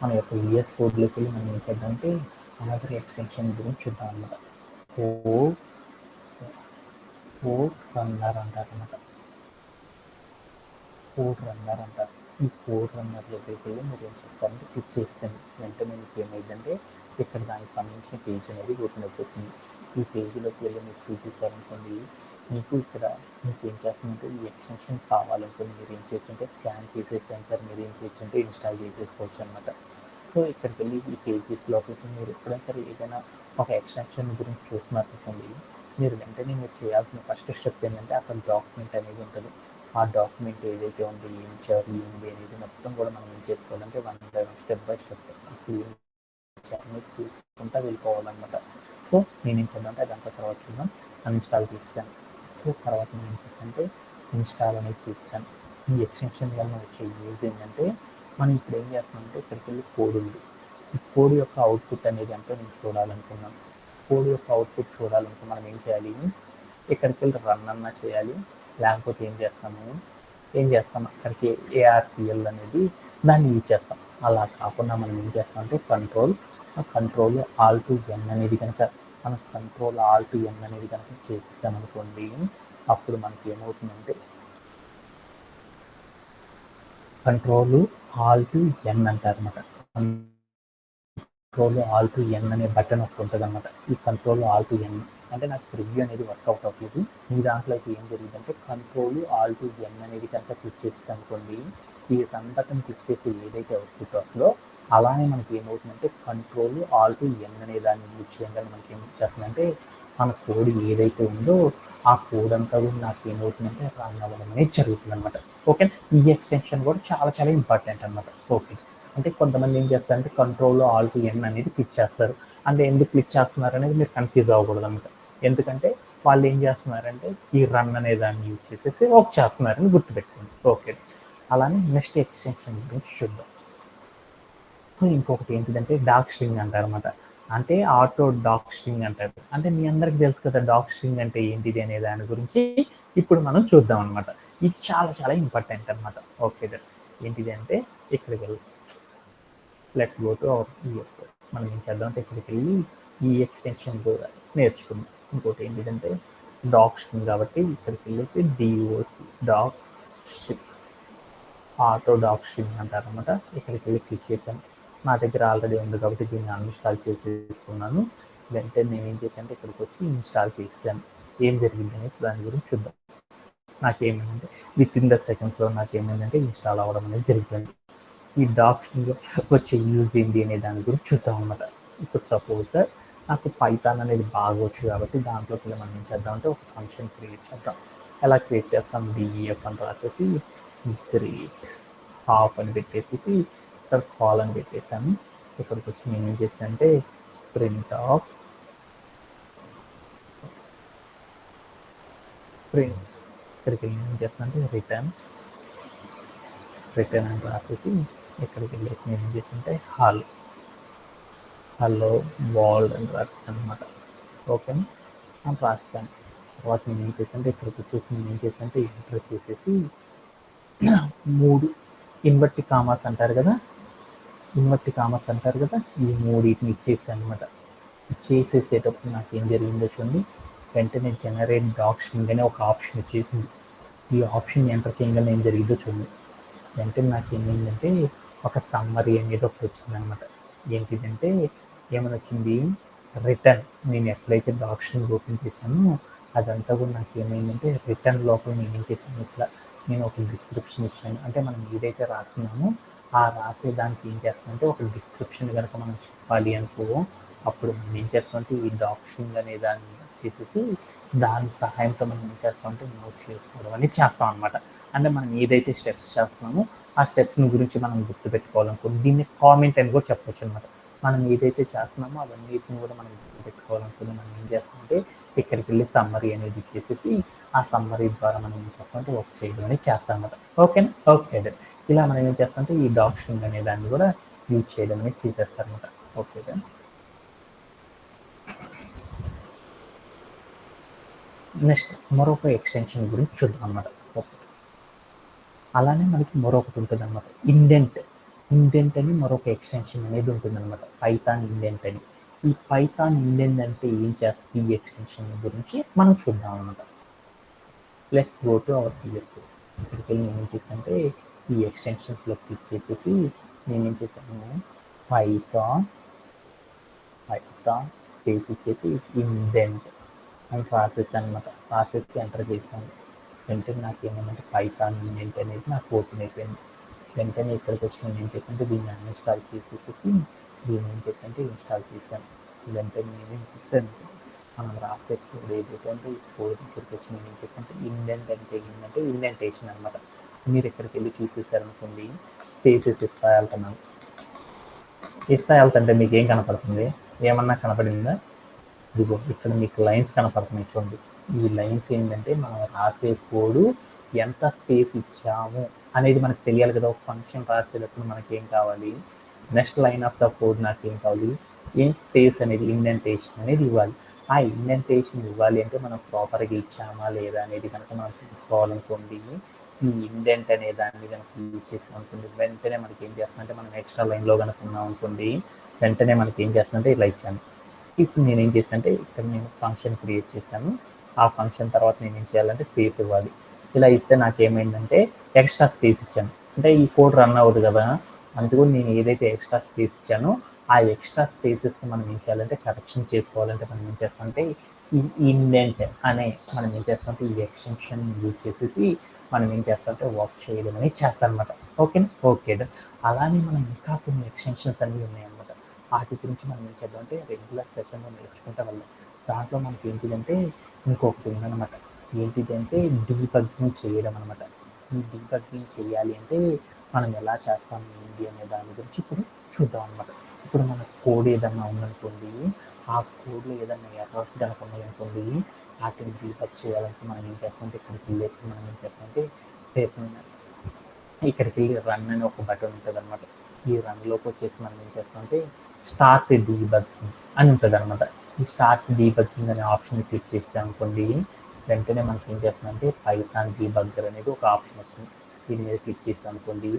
మన యొక్క VS కోడ్లోకి వెళ్ళి మనం ఏం చేద్దామంటే అనదర్ ఎక్స్టెన్షన్ గురించి చూద్దాం అనమాట. కోడ్ రన్నర్ అంటారు అనమాట. కోడ్ రన్నర్ అంటారు. ఈ కోడ్ రన్నర్ దగ్గరికి వెళ్ళి మీరు ఏం చేస్తారంటే క్లిక్ చేస్తాను. వెంటనే మీకు ఏమైందంటే ఇక్కడ దానికి సంబంధించిన పేజ్ అనేది ఓపెన్ అయిపోతుంది. ఈ పేజీలోకి వెళ్ళి మీరు చూసేసారనుకోండి, మీకు ఇక్కడ మీకు ఏం చేస్తుందంటే ఈ ఎక్స్టెన్షన్ కావాలనుకోండి మీరు ఏం చేయొచ్చు అంటే స్కాన్ చేసేసి సెంటర్ మీరు ఏం చేయొచ్చు అంటే ఇన్స్టాల్ చేసేసుకోవచ్చు అనమాట. సో ఇక్కడికి వెళ్ళి ఈ పేజెస్ లోపలికి మీరు ఎప్పుడైనా సరే ఏదైనా ఒక ఎక్స్టెన్షన్ గురించి చూస్తున్నారనుకోండి, మీరు వెంటనే మీరు చేయాల్సిన ఫస్ట్ స్టెప్ ఏంటంటే అక్కడ డాక్యుమెంట్ అనేది ఉంటుంది. ఆ డాక్యుమెంట్ ఏదైతే ఉందో ఏం చేయాలి ఏంటి అనేది మొత్తం కూడా మనం ఏం చేసుకోవాలంటే one by one step by step అసలు ఏం చేయాలి చేసుకుంటూ వెళ్ళిపోవాలన్నమాట. సో నేనేం చేద్దామంటే అదంతా తర్వాత చూద్దాం. అన్ఇన్స్టాల్ చేస్తాను. సో తర్వాత నేను ఏం చేస్తానంటే ఇన్స్టాల్ అనేది చేస్తాను. ఈ ఎక్స్టెన్షన్ వల్ల వచ్చే యూజ్ ఏంటంటే మనం ఇప్పుడు ఏం చేస్తామంటే ఇక్కడికి వెళ్ళి కోడ్ ఉంది. ఈ కోడ్ యొక్క అవుట్పుట్ అనేది ఎంతో నేను చూడాలనుకున్నాను. కోడ్ యొక్క అవుట్పుట్ చూడాలనుకో మనం ఏం చేయాలి, ఇక్కడికి వెళ్ళి రన్ అన్నా చేయాలి, లేకపోతే ఏం చేస్తాం అక్కడికి ఏఆర్పిఎల్ అనేది దాన్ని యూజ్ చేస్తాం. అలా కాకుండా మనం ఏం చేస్తామంటే కంట్రోల్ ఆల్ట్ ఎన్ అనేది కనుక మనం కంట్రోల్ ఆల్ట్ ఎన్ అనేది కనుక చేసేసామనుకోండి, అప్పుడు మనకి ఏమవుతుందంటే కంట్రోల్ ఆల్ట్ ఎన్ అంటారు అనమాట. కంట్రోల్ ఆల్ట్ ఎన్ అనే బటన్ ఒకటి ఉంటుంది అనమాట. ఈ కంట్రోల్ ఆల్ట్ ఎన్ అంటే నాకు ప్రివ్యూ అనేది వర్కౌట్ అవ్వలేదు. మీ దాంట్లో అయితే ఏం జరిగిందంటే కంట్రోల్ ఆల్ట్ ఎన్ అనేది కనుక క్లిక్ చేసి అనుకోండి, ఈ రన్ బటన్ క్లిక్ చేసి ఏదైతే అవుట్పుట్ వస్తుందో అలానే మనకి ఏమవుతుందంటే కంట్రోల్ ఆల్ట్ ఎన్ అనే దాన్ని యూజ్ చేయగానే మనకి ఏం చేస్తుందంటే మన కోడ్ ఏదైతే ఉందో ఆ కోడ్ అంతా కూడా నాకు ఏమవుతుందంటే రన్ అవ్వడం అనేది జరుగుతుంది అనమాట. ఓకే, ఈ ఎక్స్టెన్షన్ కూడా చాలా చాలా ఇంపార్టెంట్ అనమాట. ఓకే, అంటే కొంతమంది ఏం చేస్తారంటే కంట్రోల్ ఆల్ట్ ఎన్ అనేది క్లిక్ చేస్తారు. అంటే ఎందుకు క్లిక్ చేస్తున్నారు అనేది మీరు కన్ఫ్యూజ్ అవ్వకూడదు అనమాట. ఎందుకంటే వాళ్ళు ఏం చేస్తున్నారంటే ఈ రన్ అనే దాన్ని యూజ్ చేసేసి వర్క్ చేస్తున్నారని గుర్తుపెట్టుకోండి. ఓకే, అలానే నెక్స్ట్ ఎక్స్టెన్షన్ గురించి చూద్దాం. సో ఇంకొకటి ఏంటిదంటే డాక్ స్ట్రింగ్ అంటారు అనమాట. అంటే ఆటో డాక్ స్ట్రింగ్ అంటారు. అంటే మీ అందరికి తెలుసు కదా డాక్ స్ట్రింగ్ అంటే ఏంటిది అనే దాని గురించి ఇప్పుడు మనం చూద్దాం అనమాట. ఇది చాలా చాలా ఇంపార్టెంట్ అనమాట. ఓకే, ఏంటిది అంటే ఇక్కడికి వెళ్ళి let's go to our ES. మనం ఏం చేద్దాం అంటే ఇక్కడికి వెళ్ళి ఈ ఎక్స్టెన్షన్ కూడా నేర్చుకుందాం. ఇంకోటి ఏంటిదంటే డాక్ స్ట్రింగ్ కాబట్టి ఇక్కడికి వెళ్ళేసి DOC doc string auto doc string అంటారు అనమాట. ఇక్కడికి వెళ్ళి క్లిక్ చేశాను. నా దగ్గర ఆల్రెడీ ఉంది కాబట్టి దీన్ని అన్ఇన్స్టాల్ చేసేసుకున్నాను. వెంటనే నేను ఏం చేశాను అంటే ఇక్కడికి వచ్చి ఇన్స్టాల్ చేసాను. ఏం జరిగింది అనేది దాని గురించి చూద్దాం. నాకేమైందంటే విత్ ఇన్ ద సెకండ్స్లో నాకేమైందంటే ఇన్స్టాల్ అవ్వడం అనేది జరిగింది. ఈ డాక్యుమెంట్లో వచ్చే యూజ్ ఏంటి అనే దాని గురించి చూద్దాం అనమాట. ఇప్పుడు సపోజ్ నాకు పైథాన్ అనేది బాగా వచ్చు కాబట్టి దాంట్లోకి మనం ఏం చేద్దామంటే ఒక ఫంక్షన్ క్రియేట్ చేద్దాం. ఎలా క్రియేట్ చేస్తాం, డిఈఎఫ్ అని రాసేసి క్రియేట్ హాఫ్ అని పెట్టేసి ఇక్కడ కాల్ అని పెట్టేసాను. ఇక్కడికి వచ్చి నేను ఏం చేస్తాను అంటే ప్రింట్ ఇక్కడికి వెళ్ళి ఏం చేస్తాను అంటే రిటర్న్ అని రాసేసి ఇక్కడికి వెళ్ళేసి నేను ఏం చేస్తుంటే హలో వరల్డ్ అని రాస్తాను అనమాట. ఓకేనా, అని రాస్తాను. తర్వాత నేను ఏం చేస్తానంటే ఇక్కడికి వచ్చేసి నేను ఏం చేస్తానంటే ఎంటర్ చేసేసి 3 ఇన్వర్టి కామాస్ అంటారు కదా, ఈ 3 ఇచ్చేసాను అనమాట. ఇచ్చేసేటప్పుడు నాకు ఏం జరిగిందో చూడండి, వెంటనే జనరేట్ డాక్ స్ట్రింగ్ అనే ఒక ఆప్షన్ వచ్చేసింది. ఈ ఆప్షన్ ఎంటర్ చేయగానే ఏం జరిగిందో చూడండి, వెంటనే నాకు ఏమైందంటే ఒక సమ్మరీ అనేది ఒకటి వచ్చింది అనమాట. ఏంటిదంటే ఏమని వచ్చింది, రిటర్న్. నేను ఎప్పుడైతే డాక్ స్ట్రింగ్ ఓపెన్ చేశానో అదంతా కూడా నాకు ఏమైందంటే రిటర్న్ లోపల నేను ఏం చేశాను, ఇట్లా నేను ఒక డిస్క్రిప్షన్ ఇచ్చాను. అంటే మనం ఏదైతే రాస్తున్నామో ఆ రాసేదానికి ఏం చేస్తామంటే ఒక డిస్క్రిప్షన్ కనుక మనం చెప్పాలి అనుకో, అప్పుడు మనం ఏం చేస్తామంటే ఈ డాక్ స్ట్రింగ్ అనే దాన్ని చేసేసి దాని సహాయంతో మనం ఏం చేస్తామంటే నోట్ చేసుకోవడం అనేది చేస్తాం అనమాట. అంటే మనం ఏదైతే స్టెప్స్ చేస్తున్నామో ఆ స్టెప్స్ని గురించి మనం గుర్తుపెట్టుకోవాలనుకో దీన్ని కామెంట్ అని కూడా చెప్పొచ్చు అనమాట. మనం ఏదైతే చేస్తున్నామో అవన్నిటిని కూడా మనం గుర్తుపెట్టుకోవాలనుకుంటే మనం ఏం చేస్తామంటే ఇక్కడికి వెళ్ళి సమ్మరీ అనేది ఇచ్చేసేసి ఆ సమ్మరీ ద్వారా మనం ఏం చేస్తామంటే వర్క్ చేయడం అనేది చేస్తాం అనమాట. ఓకేనా, ఓకే. ఇలా మనం ఏం చేస్తామంటే ఈ డాక్ స్ట్రింగ్ అనే దాన్ని కూడా యూజ్ చేయడం అనేది చేసేస్తారనమాట. ఓకే, నెక్స్ట్ మరొక ఎక్స్టెన్షన్ గురించి చూద్దాం అన్నమాట. అలానే మనకి మరొకటి ఉంటుంది అనమాట, ఇండెంట్ అని మరొక ఎక్స్టెన్షన్ అనేది ఉంటుంది అనమాట, పైథాన్ ఇండెంట్ అని. ఈ పైథాన్ ఇండెంట్ అంటే ఏం చేస్తుంది, ఈ ఎక్స్టెన్షన్ గురించి మనం చూద్దాం అనమాట. Let's go to hour PS. ఇక్కడికి వెళ్ళి నేను ఏం చేశానంటే ఈ ఎక్స్టెన్షన్స్లో క్లిక్ చేసేసి నేనేం చేశాను, పైథాన్ స్పేస్ ఇచ్చేసి ఇండెంట్ అని రాసేసాను అనమాట. రాసేసి ఎంటర్ చేశాను. వెంటనే నాకు ఏమైందంటే పైథాన్ ఇండెంట్ అనేది నాకు ఓపెన్ అయిపోయింది. వెంటనే ఇక్కడికి వచ్చి నేను ఏం చేశానంటే దీన్ని అన్ఇన్స్టాల్ చేసేసి దీన్ని ఏం చేశానంటే ఇన్స్టాల్ చేశాను. వెంటనే నేను ఏం చేశాను, మనం రాసే కోడ్ ఏదైతే అంటే ఈ కోడ్ దగ్గరికి వచ్చి నేను ఏం చేస్తానంటే ఇండెంట్ అంటే ఏంటంటే ఇండెంటేషన్ అనమాట. మీరు ఎక్కడికి వెళ్ళి చూసేసారనుకోండి, స్పేసెస్ ఇస్తా వెళ్తున్నాను. ఇస్తా వెళ్తుంటే మీకు ఏం కనపడుతుంది? ఏమన్నా కనపడిందా? ఇదిగో ఇక్కడ మీకు లైన్స్ కనపడుతున్నాయి చూడండి. ఈ లైన్స్ ఏంటంటే మనం రాసే కోడ్ ఎంత స్పేస్ ఇచ్చాము అనేది మనకు తెలియాలి కదా. ఒక ఫంక్షన్ రాసేటప్పుడు మనకి ఏం కావాలి? Next line of the code నాకు ఏం కావాలి? ఏం స్పేస్ అనేది ఇండెంటేషన్ అనేది ఇవ్వాలి. ఆ ఇండెంటేషన్ ఇవ్వాలి అంటే మనం ప్రాపర్గా ఇచ్చామా లేదా అనేది కనుక మనం తెలుసుకోవాలనుకోండి, ఈ ఇండెంట్ అనే దాన్ని కనుక యూజ్ చేసాం అనుకోండి, వెంటనే మనకి ఏం చేస్తుందంటే మనం ఎక్స్ట్రా లైన్లో కనుక ఉన్నాం అనుకోండి, వెంటనే మనకి ఏం చేస్తుందంటే ఇలా ఇచ్చాను. ఇప్పుడు నేనేం చేశానంటే ఇక్కడ నేను ఫంక్షన్ క్రియేట్ చేశాను. ఆ ఫంక్షన్ తర్వాత నేనేం చేయాలంటే స్పేస్ ఇవ్వాలి. ఇలా ఇస్తే నాకేమైందంటే ఎక్స్ట్రా స్పేస్ ఇచ్చాను. అంటే ఈ కోడ్ రన్ అవ్వదు కదా, అందుకు నేను ఏదైతే ఎక్స్ట్రా స్పేస్ ఇచ్చానో ఆ ఎక్స్ట్రా స్పేసెస్ని మనం ఏం చేయాలంటే కరెక్షన్ చేసుకోవాలంటే మనం ఏం చేస్తామంటే ఈ ఇండెంట్ అనే మనం ఏం చేస్తామంటే ఈ ఎక్స్టెన్షన్ యూజ్ చేసేసి మనం ఏం చేస్తామంటే వర్క్ చేయడం అనేది చేస్తాం అనమాట. ఓకేనా? ఓకే. అలానే మనం ఇంకా కొన్ని ఎక్స్టెన్షన్స్ అనేవి ఉన్నాయన్నమాట. వాటి గురించి మనం ఏం చేద్దామంటే రెగ్యులర్ సెషన్లో నేర్చుకుంటా వెళ్ళాం. దాంట్లో మనకి ఏంటిదంటే ఇంకొకటి ఉందన్నమాట. ఏంటిదంటే డీబగ్గింగ్ చేయడం అనమాట. ఈ డీబగ్గింగ్ చేయాలి అంటే మనం ఎలా చేస్తాం ఏంటి అనే దాని గురించి ఇప్పుడు చూద్దాం అనమాట. ఇప్పుడు మన కోడ్ ఏదన్నా ఉందనుకోండి, ఆ కోడ్లో ఏదన్నా ఎర్రర్స్ కనుక ఉన్నాయనుకోండి, వాటిని డీబగ్ చేయాలంటే మనం ఏం చేస్తామంటే ఇక్కడికి వెళ్ళేసి మనం ఏం చేస్తామంటే ఇక్కడికి వెళ్ళి రన్ అని ఒక బటన్ ఉంటుంది అనమాట. ఈ రన్లోకి వచ్చేసి మనం ఏం చేస్తామంటే స్టార్ట్ డీబగ్గింగ్ అని ఉంటుంది అనమాట. ఈ స్టార్ట్ డీబగ్గింగ్ అనే ఆప్షన్ క్లిక్ చేసాం అనుకోండి, వెంటనే మనకి ఏం చేస్తుందంటే పైథాన్ డీబగ్గర్ అనేది ఒక ఆప్షన్ వస్తుంది. దీని మీద క్లిక్ చేసాం అనుకోండి,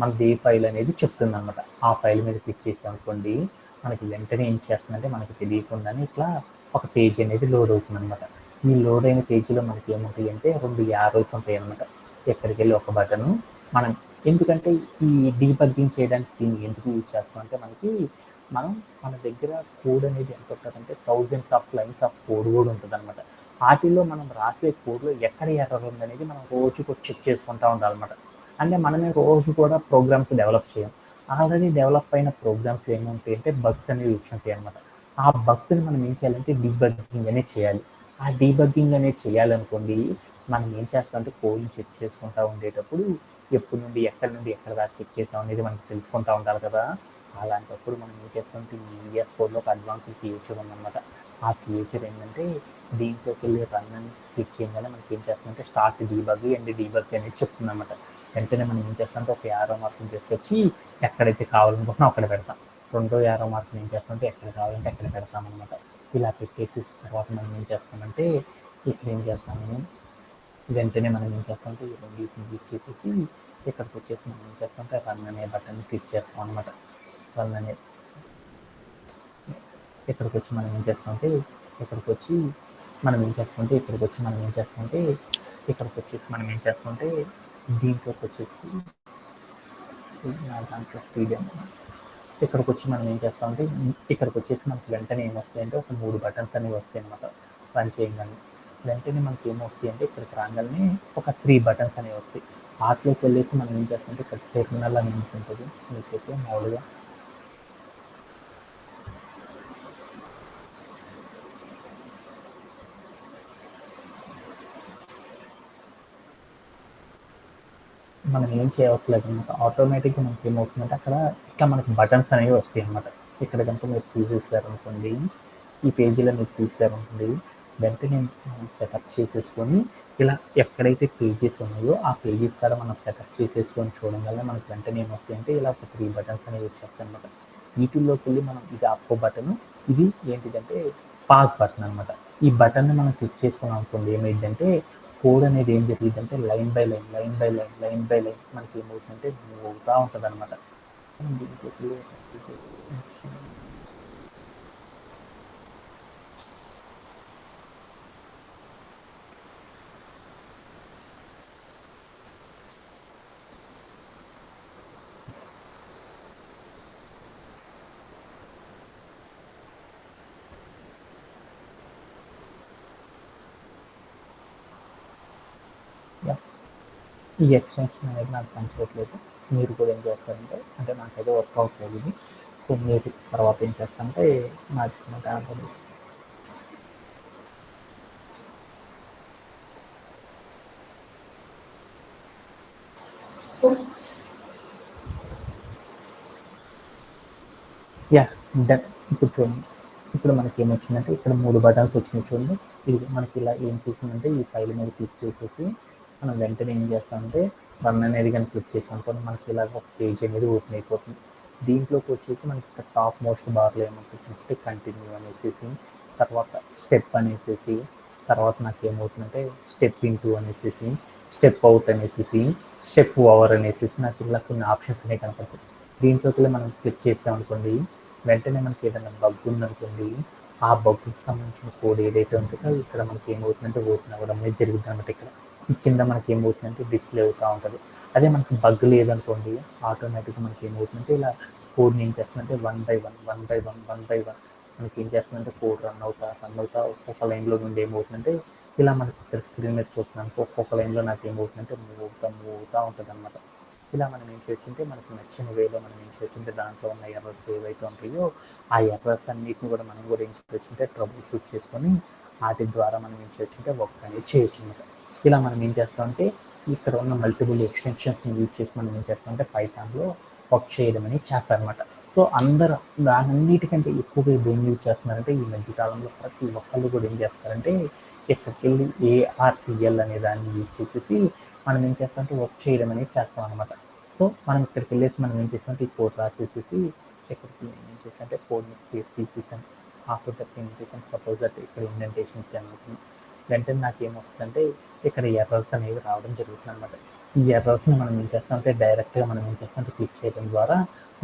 మనది ఏ ఫైల్ అనేది చెప్తుంది అనమాట. ఆ ఫైల్ మీద క్లిక్ చేసాం అనుకోండి, మనకి వెంటనే ఏం చేస్తుందంటే మనకి తెలియకుండానే ఇట్లా ఒక పేజ్ అనేది లోడ్ అవుతుంది అనమాట. ఈ లోడ్ అయిన పేజీలో మనకి ఏముంటాయి అంటే 2 యారోస్ ఉంటాయి అనమాట. ఎక్కడికి వెళ్ళి ఒక బటను మనం ఎందుకంటే ఈ డీబగ్గింగ్ చేయడానికి దీన్ని ఎందుకు యూజ్ చేస్తాం అంటే మనం మన దగ్గర కోడ్ అనేది ఎంత ఉంటుందంటే thousands of lines of code కూడా ఉంటుంది అనమాట. వాటిల్లో మనం రాసే కోడ్లో ఎక్కడ ఎర్రర్ ఉందనేది మనం రోజు కూడా చెక్ చేసుకుంటూ ఉండాలన్నమాట. అంటే మనమే రోజు కూడా ప్రోగ్రామ్స్ డెవలప్ చేయం. ఆల్రెడీ డెవలప్ అయిన ప్రోగ్రామ్స్ ఏముంటాయి అంటే బగ్స్ అనేవి వచ్చి ఉంటాయి అనమాట. ఆ బగ్స్ని మనం ఏం చేయాలంటే డీబగ్గింగ్ అనేది చేయాలి. ఆ డీబగ్గింగ్ అనేది చేయాలనుకోండి, మనం ఏం చేస్తామంటే కోడ్ని చెక్ చేసుకుంటూ ఉండేటప్పుడు ఎప్పటి నుండి ఎక్కడి దాకా చెక్ చేసాం అనేది మనకు తెలుసుకుంటూ ఉండాలి కదా. అలాంటప్పుడు మనం ఏం చేస్తామంటే ఈ VS కోడ్లో ఒక అడ్వాన్స్డ్ ఫీచర్ ఉందన్నమాట. ఆ ఫీచర్ ఏంటంటే దీంట్లోకి వెళ్ళి రన్ అని క్లిక్ చేయగానే మనకి ఏం చేస్తుందంటే స్టార్ట్ డీబగ్ అండ్ డీబగ్ అనేది చెప్తుందన్నమాట. వెంటనే మనం ఏం చేస్తామంటే ఒక యారో మార్క్ని తీసుకొచ్చి ఎక్కడైతే కావాలనుకుంటున్నాం అక్కడ పెడతాం. రెండో యారో మార్క్ని ఏం చేస్తామంటే ఎక్కడ కావాలంటే అక్కడ పెడతామన్నమాట. ఇలా పెట్టేసి తర్వాత మనం ఏం చేస్తామంటే ఇక్కడ ఏం చేస్తాము, వెంటనే మనం ఏం చేస్తామంటే ఈ రెండింటిని క్లిక్ చేసేసి ఇక్కడికి వచ్చేసి మనం ఏం చేస్తామంటే రన్ అనే బటన్ క్లిక్ చేస్తాం అనమాట. రన్ అనే ఇక్కడికి వచ్చి మనం ఏం చేస్తామంటే ఇక్కడికి వచ్చి మనం ఏం చేస్తామంటే ఇక్కడికి వచ్చి మనం ఏం చేస్తామంటే ఇక్కడికి వచ్చేసి మనం ఏం చేస్తామంటే దీంట్లోకి వచ్చేసి నా దాంట్లో ఫ్రీడమ్ ఇక్కడికి వచ్చి మనం ఏం చేస్తామంటే ఇక్కడికి వచ్చేసి మనకి వెంటనే ఏమొస్తాయంటే ఒక 3 బటన్స్ అనేవి వస్తాయి అనమాట. రన్ చేయగానే వెంటనే మనకి ఏమొస్తాయి అంటే ఇక్కడికి రాగానే ఒక 3 బటన్స్ అనేవి వస్తాయి. వాటిలోకి వెళ్ళేసి మనం ఏం చేస్తామంటే ఇక్కడ టెర్మినల్ అని ఉంటుంది మీకైతే మామూలుగా మనం ఏం చేయవసలేదు అనమాట. ఆటోమేటిక్గా మనకి ఏమవుతుందంటే అక్కడ ఇట్లా మనకి బటన్స్ అనేవి వస్తాయి అనమాట. ఇక్కడ కనుక మీరు చూసేసారనుకోండి, ఈ పేజీలో మీరు చూసారనుకోండి, వెంటనే మనం సెటప్ చేసేసుకొని ఇలా ఎక్కడైతే పేజెస్ ఉన్నాయో ఆ పేజెస్ కాడ మనం సెటప్ చేసేసుకొని చూడడం వల్ల మనకి వెంటనే ఏమొస్తాయంటే ఇలా ఒక 3 బటన్స్ అనేవి వచ్చేస్తాయి అనమాట. వీటిల్లోకి వెళ్ళి మనం ఇది అప్పో బటన్, ఇది ఏంటిదంటే పాస్ బటన్ అనమాట. ఈ బటన్ని మనం క్లిక్ చేసుకున్నాం అనుకోండి, ఏమైందంటే కోడ్ అనేది ఏం జరిగిందంటే line by line line by line line by line మనకి ఏమవుతుందంటే మూవ్ అవుతూ ఉంటుంది అనమాట. దీంట్లోకి ఈ ఎక్స్టెన్షన్ అనేది నాకు పనిచేయట్లేదు. మీరు కూడా ఏం చేస్తారంటే అంటే నాకైతే వర్క్ అవ్వట్లేదు ఇది. సో మీరు తర్వాత ఏం చేస్తారంటే నాకు యా డన్. ఇప్పుడు చూడండి, ఇప్పుడు మనకి ఏమొచ్చిందంటే ఇక్కడ 3 బటన్స్ వచ్చినాయి చూడండి. ఇది మనకి ఇలా ఏం చేసిందంటే ఈ ఫైల్ మీద క్లిక్ చేసేసి మనం వెంటనే ఏం చేస్తామంటే రన్ అనేది కానీ క్లిక్ చేసాం అనుకోండి, మనకి ఇలా ఒక పేజ్ అనేది ఓపెన్ అయిపోతుంది. దీంట్లోకి వచ్చేసి మనకి ఇక్కడ టాప్ మోస్ట్ బార్లో ఏమవుతుందంటే కంటిన్యూ అనేసి, తర్వాత స్టెప్ అనేసి, తర్వాత నాకు ఏమవుతుందంటే స్టెప్ ఇంటూ అనేసి, స్టెప్ అవుట్ అనేసి, స్టెప్ ఓవర్ అనేసి నాకు ఇలా కొన్ని ఆప్షన్స్ అనేవి కనపడతాయి. దీంట్లోకి మనం క్లిక్ చేసాం అనుకోండి, వెంటనే మనకి ఏదైనా బగ్ ఉందనుకోండి, ఆ బగ్కి సంబంధించిన కోడ్ ఏదైతే ఉంటుందో ఇక్కడ మనకి ఏమవుతుందంటే ఓపెన్ అవ్వడం అనేది జరుగుతుంది అనమాట. ఇక్కడ ఈ కింద మనకి ఏమవుతుందంటే డిస్ప్లే అవుతూ ఉంటుంది. అదే మనకి బగ్ లేదనుకోండి, ఆటోమేటిక్గా మనకి ఏమవుతుందంటే ఇలా కోడ్ని ఏం చేస్తుందంటే వన్ బై వన్ మనకి ఏం చేస్తుందంటే కోడ్ రన్ అవుతా ఒక్కొక్క లైన్లో నుండి ఏమవుతుందంటే ఇలా మనకి ఇక్కడ స్క్రీన్ మీద చూస్తున్నాను, ఒక్కొక్క లైన్లో నాకు ఏమవుతుందంటే మూవ్ అవుతూ ఉంటుంది అనమాట. ఇలా మనం ఏం చేయొచ్చుంటే మనకు నచ్చిన వేలో మనం ఏం చేయొచ్చుంటే దాంట్లో ఉన్న ఎర్రర్స్ ఏవైతే ఉంటాయో ఆ ఎర్రర్స్ అన్నిటిని కూడా మనం కూడా ఏం చేయొచ్చుంటే ట్రబుల్ షూట్ చేసుకొని వాటి ద్వారా మనం ఏం చేయొచ్చుంటే వర్క్ అనేది చేయొచ్చు అనమాట. ఇలా మనం ఏం చేస్తామంటే ఇక్కడ ఉన్న మల్టిపుల్ ఎక్స్టెన్షన్స్ని యూజ్ చేసి మనం ఏం చేస్తామంటే పైథాన్లో వర్క్ చేయడం అనేది చేస్తారనమాట. సో అందరూ దానన్నిటికంటే ఎక్కువగా దేన్ని యూజ్ చేస్తున్నారంటే ఈ మధ్యకాలంలో ప్రతి ఒక్కళ్ళు కూడా ఏం చేస్తారంటే ఇక్కడికి వెళ్ళి ఏఆర్టిఎల్ అనే దాన్ని యూజ్ చేసేసి మనం ఏం చేస్తామంటే వర్క్ చేయడం అనేది చేస్తాం అనమాట. సో మనం ఇక్కడికి వెళ్ళేసి మనం ఏం చేస్తామంటే ఈ కోడ్ రాసేసేసి ఇక్కడికి ఏం చేస్తామంటే కోడ్ని స్పేస్ తీసేసాను. ఆఫ్టర్ దట్ ఏం చేసాను, సపోజ్ దట్ ఇక్కడ ఇండెంటేషన్ ఇచ్చాను అనుకున్నాను, వెంటనే నాకు ఏమొస్తుందంటే ఇక్కడ ఎర్రర్స్ అనేవి రావడం జరుగుతుంది అనమాట. ఈ ఎర్రర్స్ని మనం ఏం చేస్తామంటే డైరెక్ట్గా మనం ఏం చేస్తామంటే క్లిక్ చేయడం ద్వారా